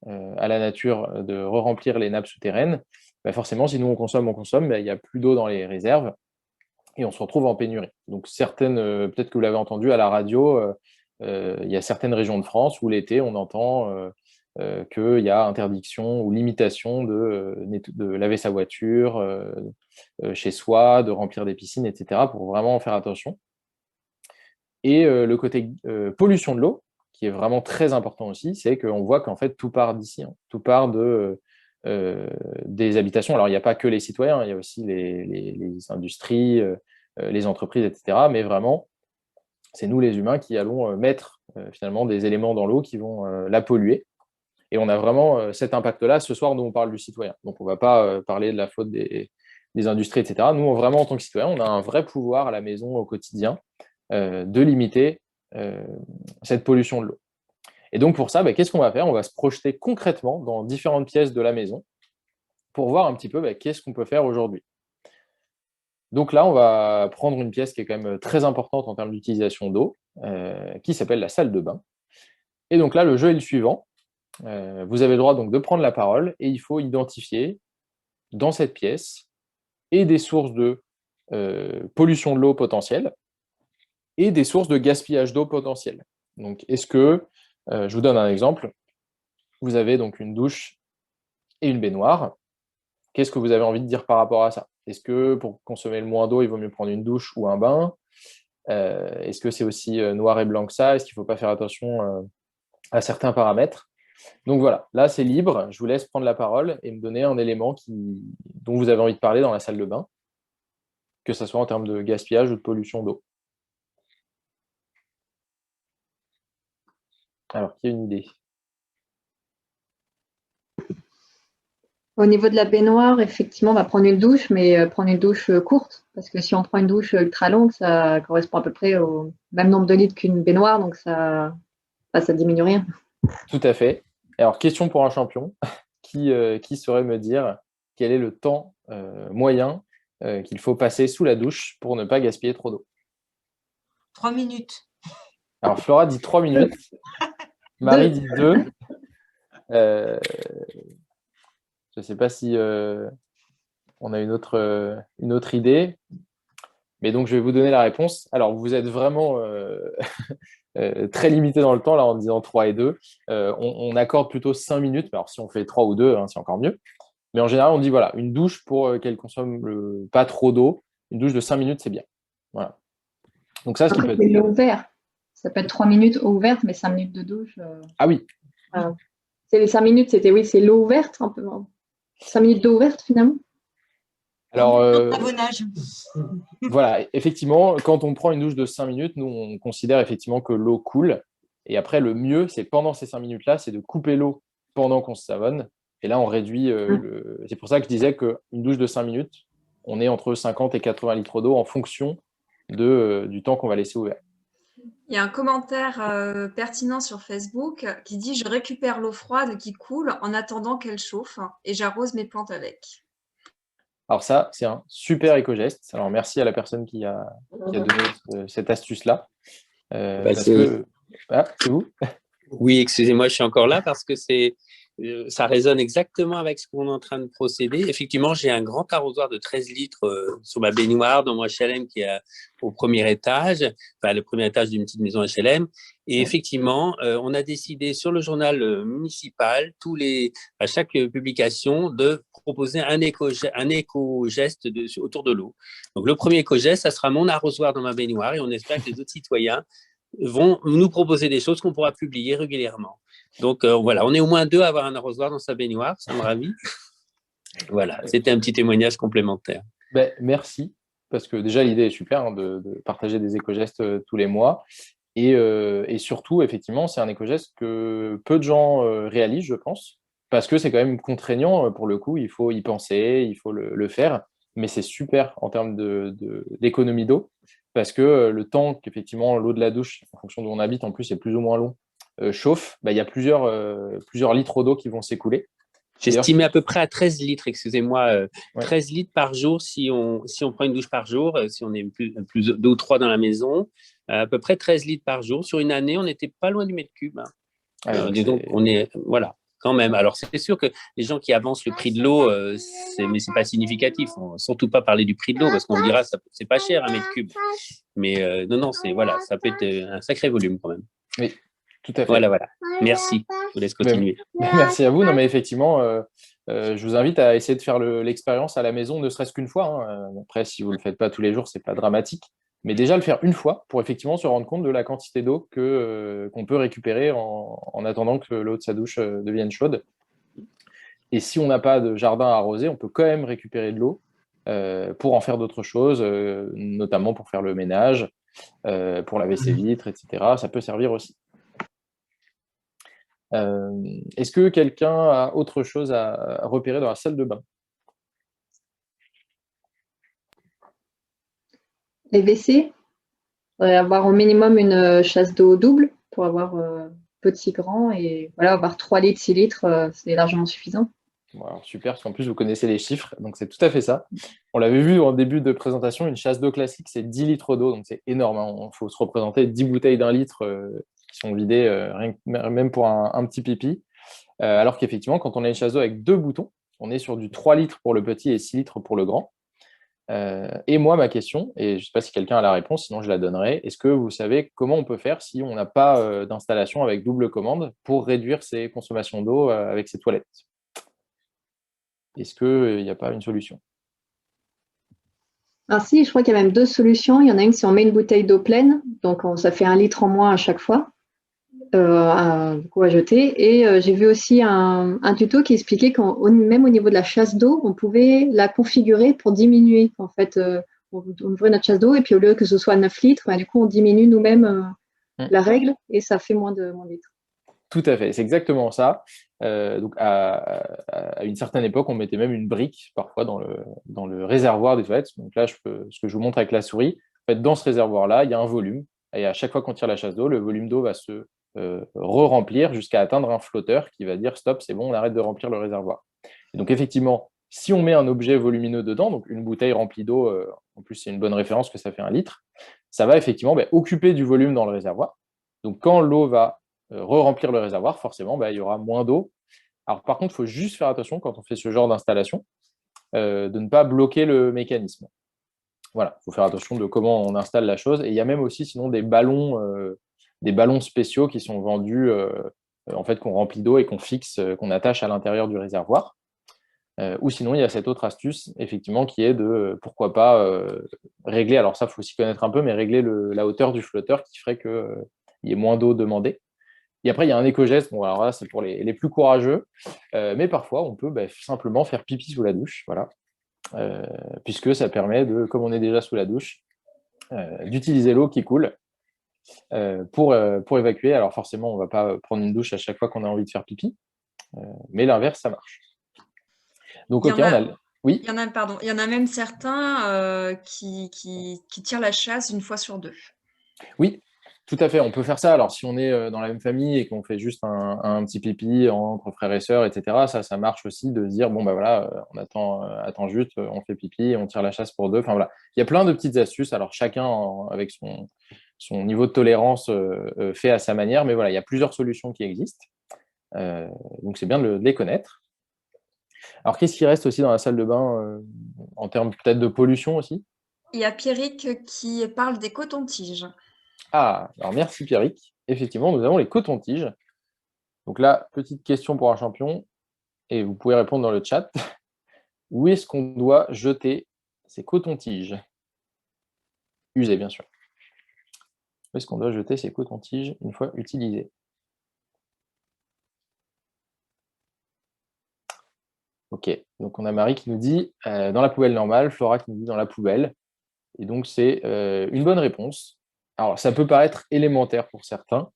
à la nature de re-remplir les nappes souterraines, forcément, si nous on consomme, il n'y a plus d'eau dans les réserves et on se retrouve en pénurie. Donc certaines, peut-être que vous l'avez entendu à la radio, il y a certaines régions de France où l'été, on entend qu'il y a interdiction ou limitation de laver sa voiture chez soi, de remplir des piscines, etc., pour vraiment faire attention. Et le côté pollution de l'eau, qui est vraiment très important aussi, c'est qu'on voit qu'en fait, tout part d'ici, hein. Tout part des habitations. Alors, il n'y a pas que les citoyens, il y a aussi les industries, les entreprises, etc. Mais vraiment, c'est nous, les humains, qui allons mettre finalement des éléments dans l'eau qui vont la polluer. Et on a vraiment cet impact-là. Ce soir, nous, on parle du citoyen. Donc, on ne va pas parler de la faute des industries, etc. Nous, vraiment, en tant que citoyen, on a un vrai pouvoir à la maison, au quotidien, de limiter cette pollution de l'eau. Et donc, pour ça, qu'est-ce qu'on va faire? On va se projeter concrètement dans différentes pièces de la maison pour voir un petit peu qu'est-ce qu'on peut faire aujourd'hui. Donc là, on va prendre une pièce qui est quand même très importante en termes d'utilisation d'eau, qui s'appelle la salle de bain. Et donc là, le jeu est le suivant. Vous avez le droit donc de prendre la parole et il faut identifier dans cette pièce et des sources de pollution de l'eau potentielle et des sources de gaspillage d'eau potentielle. Donc, est-ce que, je vous donne un exemple, vous avez donc une douche et une baignoire. Qu'est-ce que vous avez envie de dire par rapport à ça? Est-ce que pour consommer le moins d'eau, il vaut mieux prendre une douche ou un bain? Est-ce que c'est aussi noir et blanc que ça? Est-ce qu'il ne faut pas faire attention à certains paramètres? Donc voilà, là c'est libre, je vous laisse prendre la parole et me donner un élément dont vous avez envie de parler dans la salle de bain, que ce soit en termes de gaspillage ou de pollution d'eau. Alors, qui a une idée? Au niveau de la baignoire, effectivement, on va prendre une douche, mais prendre une douche courte, parce que si on prend une douche ultra longue, ça correspond à peu près au même nombre de litres qu'une baignoire, donc ça diminue rien. Tout à fait. Alors, question pour un champion, qui saurait me dire quel est le temps moyen qu'il faut passer sous la douche pour ne pas gaspiller trop d'eau? 3 minutes. Alors, Flora dit 3 minutes, Marie dit 2. Je ne sais pas si on a une autre idée. Mais donc, je vais vous donner la réponse. Alors, vous êtes vraiment très limité dans le temps, là, en disant 3 et 2. On accorde plutôt 5 minutes. Alors, si on fait 3 ou 2, hein, c'est encore mieux. Mais en général, on dit, voilà, une douche pour qu'elle consomme pas trop d'eau. Une douche de 5 minutes, c'est bien. Voilà. Donc ça, ce qui peut être... C'est l'eau ouverte. Ça peut être 3 minutes eau ouverte, mais 5 minutes de douche. Ah oui. C'est les 5 minutes, c'est l'eau ouverte, un peu. 5 minutes d'eau ouverte, finalement. Alors, savonnage. voilà, effectivement, quand on prend une douche de 5 minutes, nous, on considère effectivement que l'eau coule. Et après, le mieux, c'est pendant ces 5 minutes-là, c'est de couper l'eau pendant qu'on se savonne. Et là, on réduit C'est pour ça que je disais qu'une douche de 5 minutes, on est entre 50 et 80 litres d'eau en fonction du temps qu'on va laisser ouvert. Il y a un commentaire pertinent sur Facebook qui dit « Je récupère l'eau froide qui coule en attendant qu'elle chauffe et j'arrose mes plantes avec. » Alors ça, c'est un super éco-geste. Alors merci à la personne qui a donné cette astuce-là. C'est vous? Oui, excusez-moi, je suis encore là parce que ça résonne exactement avec ce qu'on est en train de procéder. Effectivement, j'ai un grand arrosoir de 13 litres sur ma baignoire dans mon HLM qui est au premier étage, enfin le premier étage d'une petite maison HLM. Et effectivement, on a décidé sur le journal municipal, à chaque publication, de proposer un éco-geste autour de l'eau. Donc le premier éco-geste, ça sera mon arrosoir dans ma baignoire et on espère que les autres citoyens vont nous proposer des choses qu'on pourra publier régulièrement. Donc voilà, on est au moins 2 à avoir un arrosoir dans sa baignoire, ça me ravit. Voilà, c'était un petit témoignage complémentaire. Merci, parce que déjà l'idée est super hein, de partager des éco-gestes tous les mois. Et surtout, effectivement, c'est un éco-geste que peu de gens réalisent, je pense, parce que c'est quand même contraignant pour le coup, il faut y penser, il faut le faire, mais c'est super en termes d'économie d'eau, parce que le temps qu'effectivement l'eau de la douche, en fonction d'où on habite, en plus c'est plus ou moins long, chauffe, il y a plusieurs litres d'eau qui vont s'écouler. J'ai estimé à peu près à 13 litres, excusez-moi, 13 litres par jour si on prend une douche par jour, si on est plus 2 ou 3 dans la maison, à peu près 13 litres par jour. Sur une année, on n'était pas loin du mètre cube. Hein. Donc, on est, voilà, quand même. Alors, c'est sûr que les gens qui avancent le prix de l'eau, mais ce n'est pas significatif. On ne surtout pas parler du prix de l'eau parce qu'on dira que c'est pas cher un mètre cube. Mais non, voilà, ça peut être un sacré volume quand même. Oui. Tout à fait. Voilà. Merci. Je vous laisse continuer. Merci à vous. Non, mais effectivement, je vous invite à essayer de faire l'expérience à la maison, ne serait-ce qu'une fois, hein. Après, si vous ne le faites pas tous les jours, ce n'est pas dramatique. Mais déjà le faire une fois pour effectivement se rendre compte de la quantité d'eau qu'on peut récupérer en attendant que l'eau de sa douche devienne chaude. Et si on n'a pas de jardin arrosé, on peut quand même récupérer de l'eau pour en faire d'autres choses, notamment pour faire le ménage, pour laver ses vitres, etc. Ça peut servir aussi. Est-ce que quelqu'un a autre chose à repérer dans la salle de bain? Les WC, il faudrait avoir au minimum une chasse d'eau double pour avoir petit, grand, et voilà, avoir 3 litres, 6 litres, c'est largement suffisant. Bon, alors super, parce qu'en plus vous connaissez les chiffres, donc c'est tout à fait ça. On l'avait vu en début de présentation, une chasse d'eau classique, c'est 10 litres d'eau, donc c'est énorme, hein. Il faut se représenter 10 bouteilles d'1 litre qui sont vidées, même pour un petit pipi. Alors qu'effectivement, quand on a une chasse d'eau avec 2 boutons, on est sur du 3 litres pour le petit et 6 litres pour le grand. Et moi, ma question, et je ne sais pas si quelqu'un a la réponse, sinon je la donnerai, est-ce que vous savez comment on peut faire si on n'a pas d'installation avec double commande pour réduire ses consommations d'eau avec ses toilettes? Est-ce qu'il n'y a pas une solution? Ah si, je crois qu'il y a même 2 solutions. Il y en a une, si on met une bouteille d'eau pleine, donc ça fait 1 litre en moins à chaque fois, du coup, à jeter. Et j'ai vu aussi un tuto qui expliquait même au niveau de la chasse d'eau, on pouvait la configurer pour diminuer. En fait, on ouvrait notre chasse d'eau et puis au lieu que ce soit 9 litres, du coup, on diminue nous-mêmes la règle et ça fait moins de litres. Tout à fait, c'est exactement ça. Donc à une certaine époque, on mettait même une brique parfois dans le réservoir des toilettes. Donc là, ce que je vous montre avec la souris, en fait, dans ce réservoir-là, il y a un volume. Et à chaque fois qu'on tire la chasse d'eau, le volume d'eau va se re-remplir jusqu'à atteindre un flotteur qui va dire stop, c'est bon, on arrête de remplir le réservoir. Et donc effectivement, si on met un objet volumineux dedans, donc une bouteille remplie d'eau, en plus c'est une bonne référence que ça fait 1 litre, ça va effectivement occuper du volume dans le réservoir. Donc quand l'eau va re-remplir le réservoir, forcément, il y aura moins d'eau. Alors par contre, il faut juste faire attention quand on fait ce genre d'installation, de ne pas bloquer le mécanisme. Voilà, il faut faire attention de comment on installe la chose. Et il y a même aussi sinon des ballons spéciaux qui sont vendus, en fait, qu'on remplit d'eau et qu'on fixe, qu'on attache à l'intérieur du réservoir. Ou sinon, il y a cette autre astuce, effectivement, qui est de, pourquoi pas, régler, alors ça, il faut s'y connaître un peu, mais régler la hauteur du flotteur qui ferait qu'il y ait moins d'eau demandée. Et après, il y a un éco-geste, bon, alors là, c'est pour les plus courageux, mais parfois, on peut simplement faire pipi sous la douche, voilà, puisque ça permet, comme on est déjà sous la douche, d'utiliser l'eau qui coule pour évacuer. Alors forcément, on ne va pas prendre une douche à chaque fois qu'on a envie de faire pipi, mais l'inverse, ça marche. Donc, ok, oui. Il y en a même certains qui tirent la chasse une fois sur 2. Oui, tout à fait, on peut faire ça. Alors, si on est dans la même famille et qu'on fait juste un petit pipi entre frères et sœurs, etc., ça marche aussi de se dire, bon, voilà, on attend juste, on fait pipi, on tire la chasse pour 2. Enfin, voilà. Il y a plein de petites astuces. Alors, chacun, avec son niveau de tolérance, fait à sa manière. Mais voilà, il y a plusieurs solutions qui existent. Donc, c'est bien de les connaître. Alors, qu'est-ce qui reste aussi dans la salle de bain en termes peut-être de pollution aussi? Il y a Pierrick qui parle des cotons-tiges. Ah, alors merci Pierrick. Effectivement, nous avons les cotons-tiges. Donc là, petite question pour un champion, et vous pouvez répondre dans le chat. Où est-ce qu'on doit jeter ces cotons-tiges? Usés, bien sûr. Où est-ce qu'on doit jeter ces cotons-tiges une fois utilisés? Ok, donc on a Marie qui nous dit dans la poubelle normale, Flora qui nous dit dans la poubelle. Et donc c'est une bonne réponse. Alors ça peut paraître élémentaire pour certains,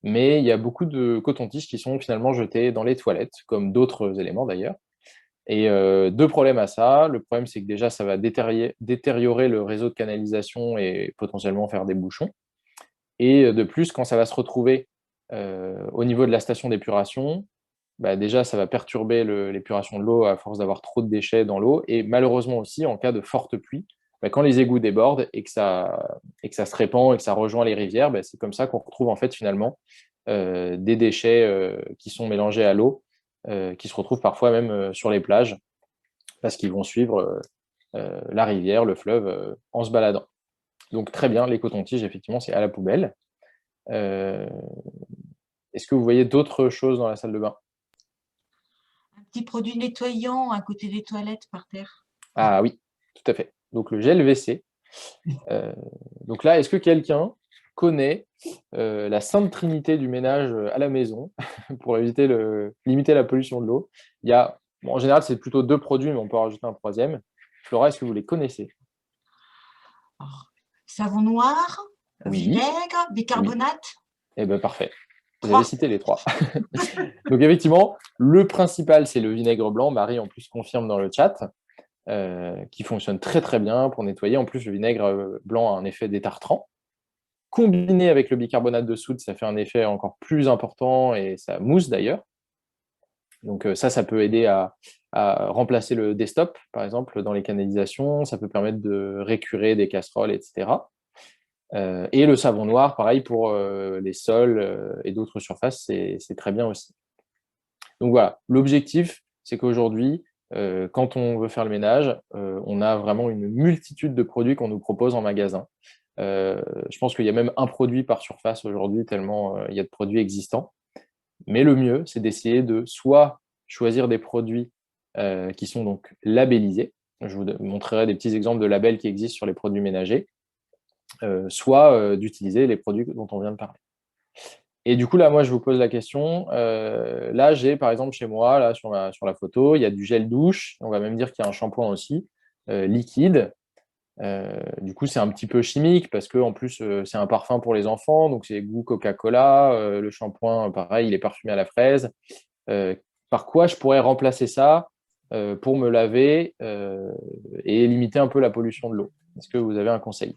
mais il y a beaucoup de cotons-tiges qui sont finalement jetés dans les toilettes, comme d'autres éléments d'ailleurs. Et 2 problèmes à ça. Le problème, c'est que déjà, ça va détériorer le réseau de canalisation et potentiellement faire des bouchons. Et de plus, quand ça va se retrouver au niveau de la station d'épuration, déjà, ça va perturber l'épuration de l'eau à force d'avoir trop de déchets dans l'eau. Et malheureusement aussi, en cas de forte pluie, quand les égouts débordent et que ça se répand et que ça rejoint les rivières, c'est comme ça qu'on retrouve en fait finalement des déchets qui sont mélangés à l'eau, qui se retrouvent parfois même sur les plages, parce qu'ils vont suivre la rivière, le fleuve, en se baladant. Donc très bien, les cotons-tiges, effectivement, c'est à la poubelle. Est-ce que vous voyez d'autres choses dans la salle de bain? Un petit produit nettoyant à côté des toilettes par terre. Ah oui, tout à fait. Donc le gel WC. Donc là, est-ce que quelqu'un connaît la sainte trinité du ménage à la maison pour limiter la pollution de l'eau? Il y a, bon, en général, c'est plutôt 2 produits, mais on peut en rajouter un troisième. Flora, est-ce que vous les connaissez? Alors, savon noir, Oui. vinaigre, bicarbonate. Eh bien, parfait. Vous 3. avez cité les 3. Donc effectivement, le principal, c'est le vinaigre blanc. Marie, en plus, confirme dans le chat, qui fonctionne très très bien pour nettoyer. En plus, le vinaigre blanc a un effet détartrant. Combiné avec le bicarbonate de soude, ça fait un effet encore plus important et ça mousse d'ailleurs. Donc ça peut aider à remplacer le desktop, par exemple, dans les canalisations. Ça peut permettre de récurer des casseroles, etc. Et le savon noir, pareil, pour les sols et d'autres surfaces, c'est très bien aussi. Donc voilà, l'objectif, c'est qu'aujourd'hui, quand on veut faire le ménage, on a vraiment une multitude de produits qu'on nous propose en magasin. Je pense qu'il y a même un produit par surface aujourd'hui, tellement il y a de produits existants. Mais le mieux, c'est d'essayer de soit choisir des produits qui sont donc labellisés. Je vous montrerai des petits exemples de labels qui existent sur les produits ménagers, soit d'utiliser les produits dont on vient de parler. Et du coup, là, moi, je vous pose la question. Là, j'ai, par exemple, chez moi, là, sur la photo, il y a du gel douche. On va même dire qu'il y a un shampoing aussi, liquide. Du coup, c'est un petit peu chimique parce qu'en plus, c'est un parfum pour les enfants. Donc, c'est goût Coca-Cola. Le shampoing, pareil, il est parfumé à la fraise. Par quoi je pourrais remplacer ça pour me laver et limiter un peu la pollution de l'eau? Est-ce que vous avez un conseil?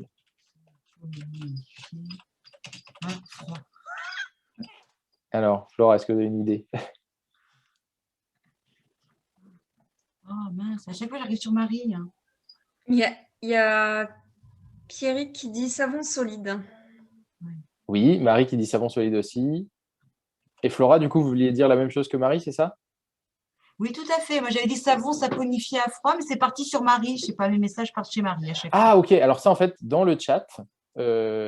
Alors, Flora, est-ce que vous avez une idée? Oh mince, à chaque fois j'arrive sur Marie. Il y a Pierrick qui dit savon solide. Oui, Marie qui dit savon solide aussi. Et Flora, du coup, vous vouliez dire la même chose que Marie, c'est ça? Oui, tout à fait. Moi, j'avais dit savon saponifié à froid, mais c'est parti sur Marie. Je sais pas, les messages partent chez Marie à chaque fois. Ah, ok. Alors ça, en fait, dans le chat,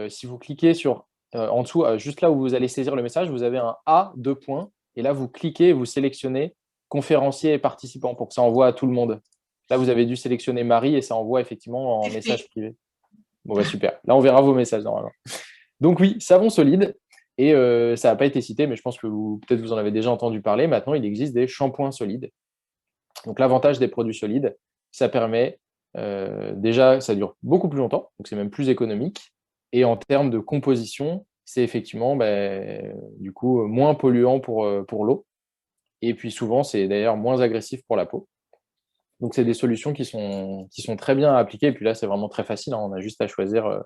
si vous cliquez sur en dessous, juste là où vous allez saisir le message, vous avez un A, 2 points. Et là, vous cliquez et vous sélectionnez conférencier et participant pour que ça envoie à tout le monde. Là, vous avez dû sélectionner Marie et ça envoie effectivement en message privé. Bon, bah super. Là, on verra vos messages normalement. Donc oui, savon solide. Et ça n'a pas été cité, mais je pense que peut-être vous en avez déjà entendu parler. Maintenant, il existe des shampoings solides. Donc l'avantage des produits solides, ça permet déjà, ça dure beaucoup plus longtemps, donc c'est même plus économique. Et en termes de composition, c'est effectivement du coup moins polluant pour l'eau. Et puis souvent, c'est d'ailleurs moins agressif pour la peau. Donc c'est des solutions qui sont très bien à appliquer. Et puis là, c'est vraiment très facile, hein. On a juste à choisir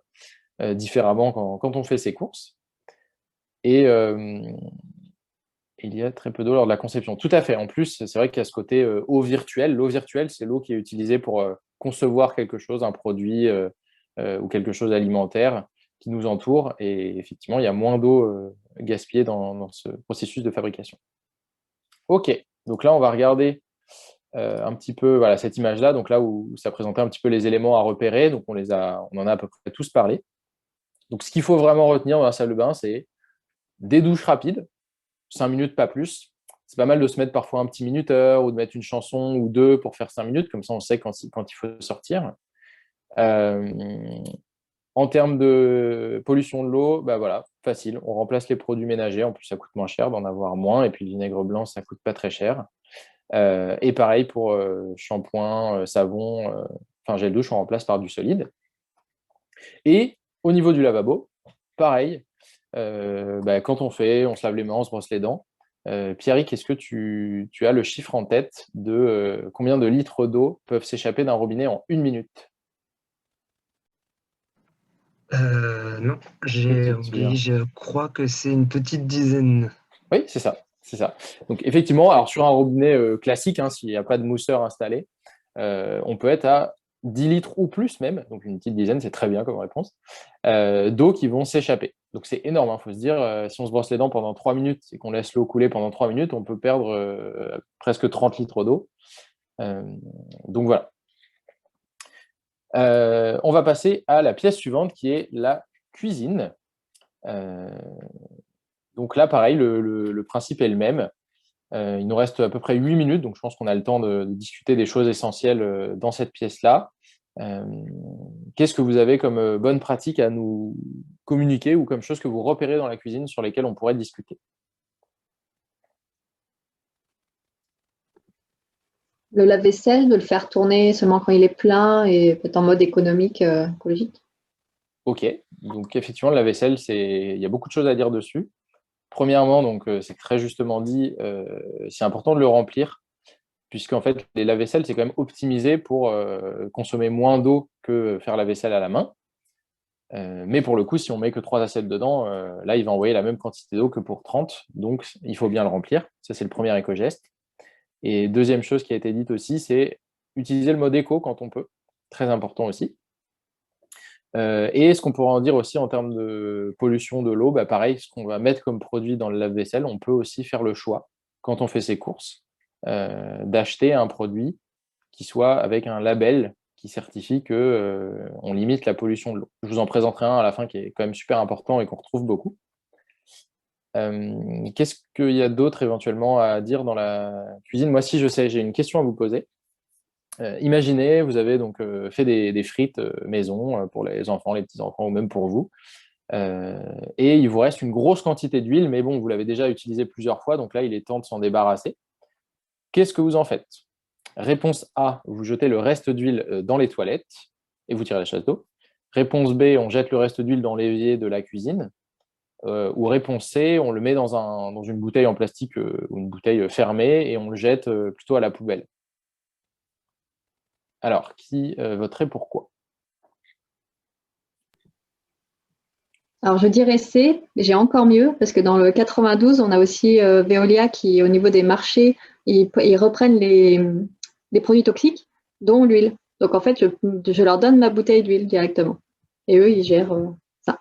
différemment quand on fait ses courses. Et il y a très peu d'eau lors de la conception. Tout à fait. En plus, c'est vrai qu'il y a ce côté eau virtuelle. L'eau virtuelle, c'est l'eau qui est utilisée pour concevoir quelque chose, un produit ou quelque chose alimentaire qui nous entoure. Et effectivement, il y a moins d'eau gaspillée dans ce processus de fabrication. OK. Donc là, on va regarder un petit peu voilà, cette image-là, donc là où ça présentait un petit peu les éléments à repérer. Donc on en a à peu près tous parlé. Donc ce qu'il faut vraiment retenir dans la salle de bain, c'est des douches rapides, 5 minutes, pas plus. C'est pas mal de se mettre parfois un petit minuteur ou de mettre une chanson ou deux pour faire 5 minutes, comme ça on sait quand il faut sortir. En termes de pollution de l'eau, bah voilà, facile, on remplace les produits ménagers, en plus ça coûte moins cher d'en avoir moins, et puis le vinaigre blanc ça coûte pas très cher. Et pareil pour shampoing, savon, enfin gel douche, on remplace par du solide. Et au niveau du lavabo, pareil, quand on se lave les mains, on se brosse les dents. Pierrick, est-ce que tu as le chiffre en tête de combien de litres d'eau peuvent s'échapper d'un robinet en 1 minute? Non, Tu j'ai te souviens? oublié, je crois que c'est une petite dizaine. Oui, c'est ça, c'est ça. Donc effectivement, alors sur un robinet classique, hein, s'il n'y a pas de mousseur installé, on peut être à 10 litres ou plus même, donc une petite dizaine, c'est très bien comme réponse, d'eau qui vont s'échapper. Donc c'est énorme, il faut se dire, si on se brosse les dents pendant 3 minutes et qu'on laisse l'eau couler pendant 3 minutes, on peut perdre presque 30 litres d'eau. Donc voilà. On va passer à la pièce suivante qui est la cuisine. Donc là, pareil, le principe est le même. Il nous reste à peu près 8 minutes, donc je pense qu'on a le temps de discuter des choses essentielles dans cette pièce-là. Qu'est-ce que vous avez comme bonne pratique à nous communiquer ou comme chose que vous repérez dans la cuisine sur lesquelles on pourrait discuter? Le lave-vaisselle, de le faire tourner seulement quand il est plein et peut-être en mode économique, écologique. Ok, donc effectivement, le lave-vaisselle, il y a beaucoup de choses à dire dessus. Premièrement, donc c'est très justement dit, c'est important de le remplir, puisqu'en fait, les lave-vaisselle, c'est quand même optimisé pour consommer moins d'eau que faire la vaisselle à la main. Mais pour le coup, si on met que 3 assiettes dedans, là, il va envoyer la même quantité d'eau que pour 30, donc il faut bien le remplir. Ça, c'est le premier éco-geste. Et deuxième chose qui a été dite aussi, c'est utiliser le mode éco quand on peut. Très important aussi. Et ce qu'on pourrait en dire aussi en termes de pollution de l'eau, bah pareil, ce qu'on va mettre comme produit dans le lave-vaisselle, on peut aussi faire le choix, quand on fait ses courses, d'acheter un produit qui soit avec un label qui certifie qu'on limite la pollution de l'eau. Je vous en présenterai un à la fin qui est quand même super important et qu'on retrouve beaucoup. Qu'est-ce qu'il y a d'autre éventuellement à dire dans la cuisine? Moi, si je sais, j'ai une question à vous poser. Imaginez, vous avez donc fait des frites maison pour les enfants, les petits-enfants ou même pour vous. Et il vous reste une grosse quantité d'huile, mais bon, vous l'avez déjà utilisé plusieurs fois, donc là, il est temps de s'en débarrasser. Qu'est-ce que vous en faites? Réponse A, vous jetez le reste d'huile dans les toilettes et vous tirez la chasse d'eau. Réponse B, on jette le reste d'huile dans l'évier de la cuisine. Ou réponse C, on le met dans une bouteille en plastique ou une bouteille fermée et on le jette plutôt à la poubelle. Alors, qui voterait pourquoi? Alors, je dirais C, mais j'ai encore mieux, parce que dans le 92, on a aussi Veolia qui, au niveau des marchés, ils reprennent les produits toxiques, dont l'huile. Donc, en fait, je leur donne ma bouteille d'huile directement. Et eux, ils gèrent ça.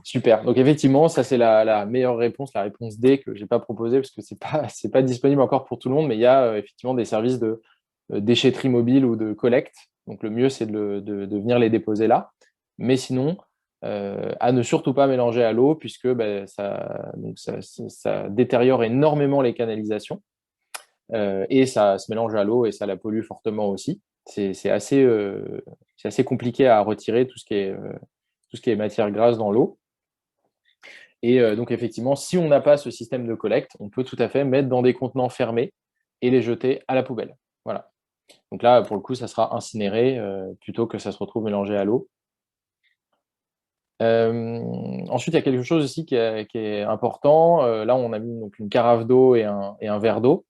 Super. Donc, effectivement, ça, c'est la meilleure réponse, la réponse D que je n'ai pas proposée, parce que ce n'est pas disponible encore pour tout le monde, mais il y a effectivement des services de déchetterie mobile ou de collecte. Donc, le mieux, c'est de venir les déposer là. Mais sinon, à ne surtout pas mélanger à l'eau, puisque ça détériore énormément les canalisations. Et ça se mélange à l'eau et ça la pollue fortement aussi. C'est assez compliqué à retirer tout ce qui est matière grasse dans l'eau. Et donc, effectivement, si on n'a pas ce système de collecte, on peut tout à fait mettre dans des contenants fermés et les jeter à la poubelle. Voilà. Donc là, pour le coup, ça sera incinéré plutôt que ça se retrouve mélangé à l'eau. Ensuite, il y a quelque chose aussi qui est important. Là, on a mis donc une carafe d'eau et un verre d'eau.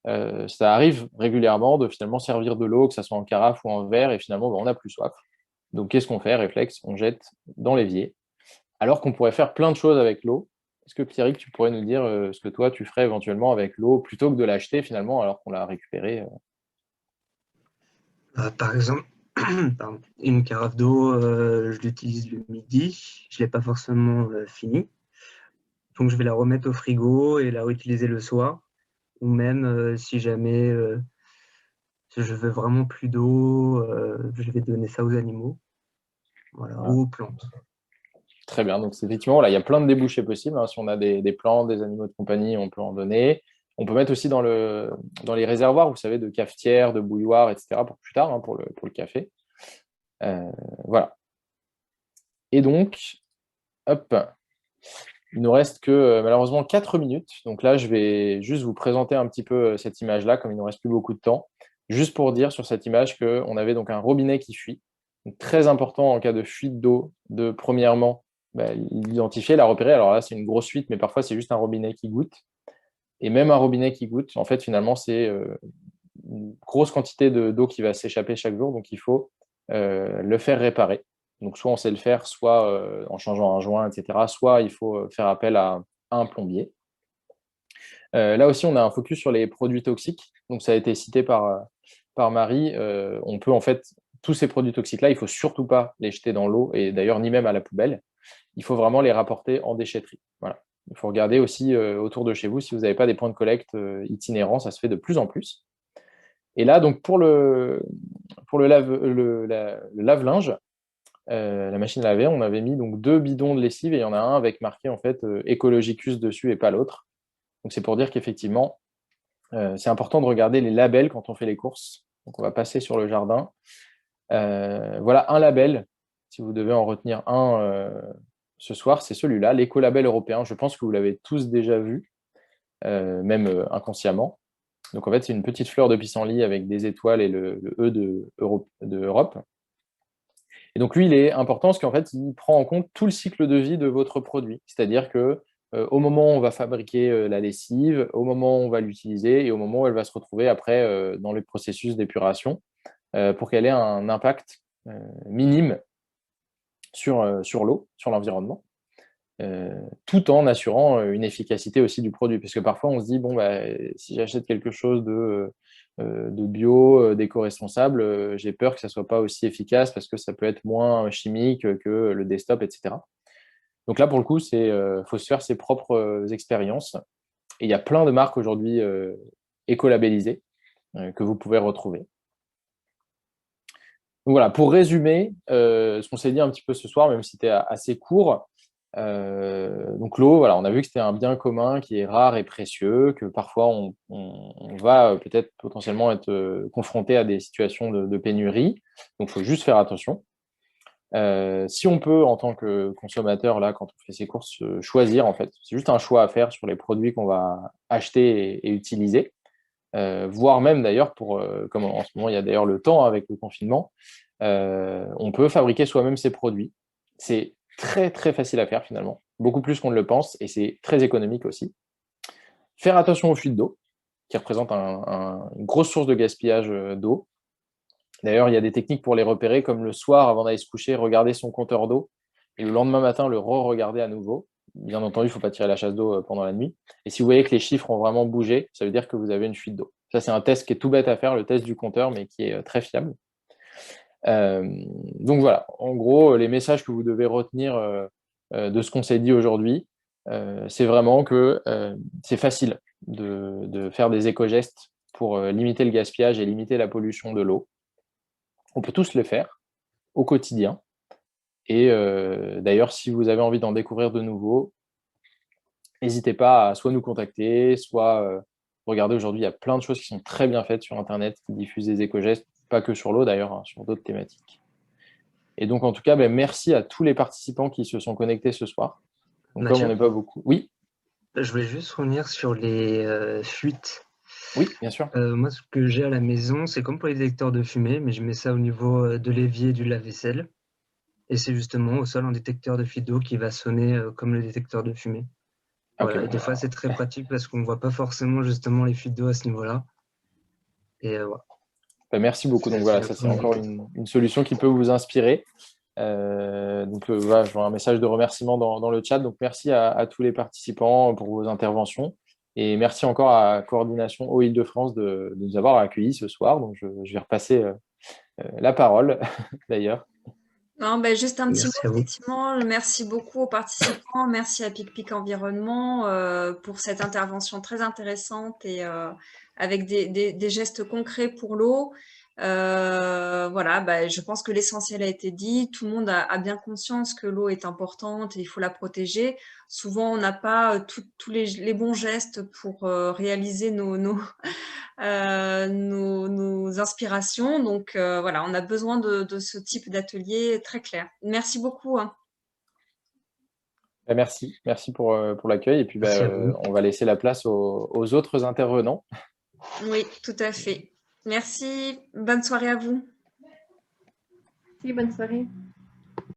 Ça arrive régulièrement de finalement servir de l'eau, que ce soit en carafe ou en verre, et finalement, on n'a plus soif. Donc, qu'est-ce qu'on fait? Réflexe, on jette dans l'évier. Alors qu'on pourrait faire plein de choses avec l'eau. Est-ce que Pierrick, tu pourrais nous dire ce que toi, tu ferais éventuellement avec l'eau plutôt que de l'acheter finalement alors qu'on l'a récupérée? Par exemple, une carafe d'eau, je l'utilise le midi, je ne l'ai pas forcément finie. Donc, je vais la remettre au frigo et la réutiliser le soir. Ou même si jamais je veux vraiment plus d'eau, je vais donner ça aux animaux, voilà, ou aux plantes. Très bien. Donc, effectivement, là, il y a plein de débouchés possibles. Hein. Si on a des plantes, des animaux de compagnie, on peut en donner. On peut mettre aussi dans les réservoirs, vous savez, de cafetières, de bouilloires, etc., pour plus tard, hein, pour le café. Voilà. Et donc, hop, il nous reste que malheureusement 4 minutes. Donc là, je vais juste vous présenter un petit peu cette image-là, comme il ne nous reste plus beaucoup de temps. Juste pour dire sur cette image qu'on avait donc un robinet qui fuit. Donc, très important en cas de fuite d'eau, de premièrement l'identifier, la repérer. Alors là, c'est une grosse fuite, mais parfois, c'est juste un robinet qui goutte. Et même un robinet qui goutte, en fait, finalement, c'est une grosse quantité d'eau qui va s'échapper chaque jour. Donc, il faut le faire réparer. Donc, soit on sait le faire, soit en changeant un joint, etc. Soit il faut faire appel à un plombier. Là aussi, on a un focus sur les produits toxiques. Donc, ça a été cité par Marie. On peut, en fait, tous ces produits toxiques-là, il ne faut surtout pas les jeter dans l'eau et d'ailleurs, ni même à la poubelle. Il faut vraiment les rapporter en déchetterie. Voilà. Il faut regarder aussi autour de chez vous si vous n'avez pas des points de collecte itinérants. Ça se fait de plus en plus. Et là, donc, pour le lave-linge, la machine à laver, on avait mis donc 2 bidons de lessive et il y en a un avec marqué en fait Ecologicus dessus et pas l'autre. Donc c'est pour dire qu'effectivement, c'est important de regarder les labels quand on fait les courses. Donc on va passer sur le jardin. Voilà un label, si vous devez en retenir un ce soir, c'est celui-là, l'écolabel européen. Je pense que vous l'avez tous déjà vu, même inconsciemment. Donc en fait, c'est une petite fleur de pissenlit avec des étoiles et le E d'Europe. Et donc lui, il est important parce qu'en fait, il prend en compte tout le cycle de vie de votre produit. C'est-à-dire que au moment où on va fabriquer la lessive, au moment où on va l'utiliser et au moment où elle va se retrouver après dans le processus d'épuration, pour qu'elle ait un impact minime sur l'eau, sur l'environnement, tout en assurant une efficacité aussi du produit. Parce que parfois, on se dit, bon, bah, si j'achète quelque chose de bio, d'éco-responsable, j'ai peur que ça ne soit pas aussi efficace parce que ça peut être moins chimique que le desktop, etc. Donc là, pour le coup, il faut se faire ses propres expériences. Et il y a plein de marques aujourd'hui écolabellisées que vous pouvez retrouver. Donc voilà, pour résumer, ce qu'on s'est dit un petit peu ce soir, même si c'était assez court, donc l'eau, voilà, on a vu que c'était un bien commun qui est rare et précieux, que parfois on va peut-être potentiellement être confronté à des situations de pénurie. Donc il faut juste faire attention. Si on peut, en tant que consommateur, là, quand on fait ses courses, choisir, en fait, c'est juste un choix à faire sur les produits qu'on va acheter et utiliser. Voire même d'ailleurs, comme en ce moment il y a d'ailleurs le temps avec le confinement, on peut fabriquer soi-même ses produits. C'est très très facile à faire finalement, beaucoup plus qu'on ne le pense, et c'est très économique aussi. Faire attention aux fuites d'eau, qui représentent une grosse source de gaspillage d'eau. D'ailleurs, il y a des techniques pour les repérer, comme le soir, avant d'aller se coucher, regarder son compteur d'eau, et le lendemain matin, le re-regarder à nouveau. Bien entendu, il ne faut pas tirer la chasse d'eau pendant la nuit. Et si vous voyez que les chiffres ont vraiment bougé, ça veut dire que vous avez une fuite d'eau. Ça, c'est un test qui est tout bête à faire, le test du compteur, mais qui est très fiable. Donc voilà, en gros, les messages que vous devez retenir de ce qu'on s'est dit aujourd'hui, c'est vraiment que c'est facile de faire des éco-gestes pour limiter le gaspillage et limiter la pollution de l'eau. On peut tous le faire au quotidien. Et d'ailleurs, si vous avez envie d'en découvrir de nouveaux, n'hésitez pas à soit nous contacter, soit regarder aujourd'hui, il y a plein de choses qui sont très bien faites sur Internet, qui diffusent des éco-gestes, pas que sur l'eau d'ailleurs, hein, sur d'autres thématiques. Et donc, en tout cas, merci à tous les participants qui se sont connectés ce soir. Donc, Mathieu, comme on n'est pas beaucoup... Oui, je voulais juste revenir sur les fuites. oui, bien sûr. Moi, ce que j'ai à la maison, c'est comme pour les détecteurs de fumée, mais je mets ça au niveau de l'évier du lave-vaisselle. Et c'est justement au sol un détecteur de fuite d'eau qui va sonner comme le détecteur de fumée. Voilà. Okay, Et des fois, c'est très pratique parce qu'on ne voit pas forcément justement les fuites d'eau à ce niveau-là. Et voilà. Merci beaucoup. Donc voilà, ça c'est encore une solution qui peut vous inspirer. Voilà, je vois un message de remerciement dans le chat. Donc merci à tous les participants pour vos interventions. Et merci encore à Coordination Eau Île-de-France de nous avoir accueillis ce soir. Donc je vais repasser la parole d'ailleurs. Non, juste un petit mot, effectivement. Merci beaucoup aux participants. Merci à PicPic Environnement pour cette intervention très intéressante et avec des gestes concrets pour l'eau. Voilà, je pense que l'essentiel a été dit. Tout le monde a bien conscience que l'eau est importante et il faut la protéger. Souvent, on n'a pas tous les bons gestes pour réaliser nos inspirations. Donc, voilà, on a besoin de ce type d'atelier très clair. Merci beaucoup. Hein. Merci pour l'accueil. Et puis, on va laisser la place aux autres intervenants. Oui, tout à fait. Merci. Bonne soirée à vous. Oui, bonne soirée.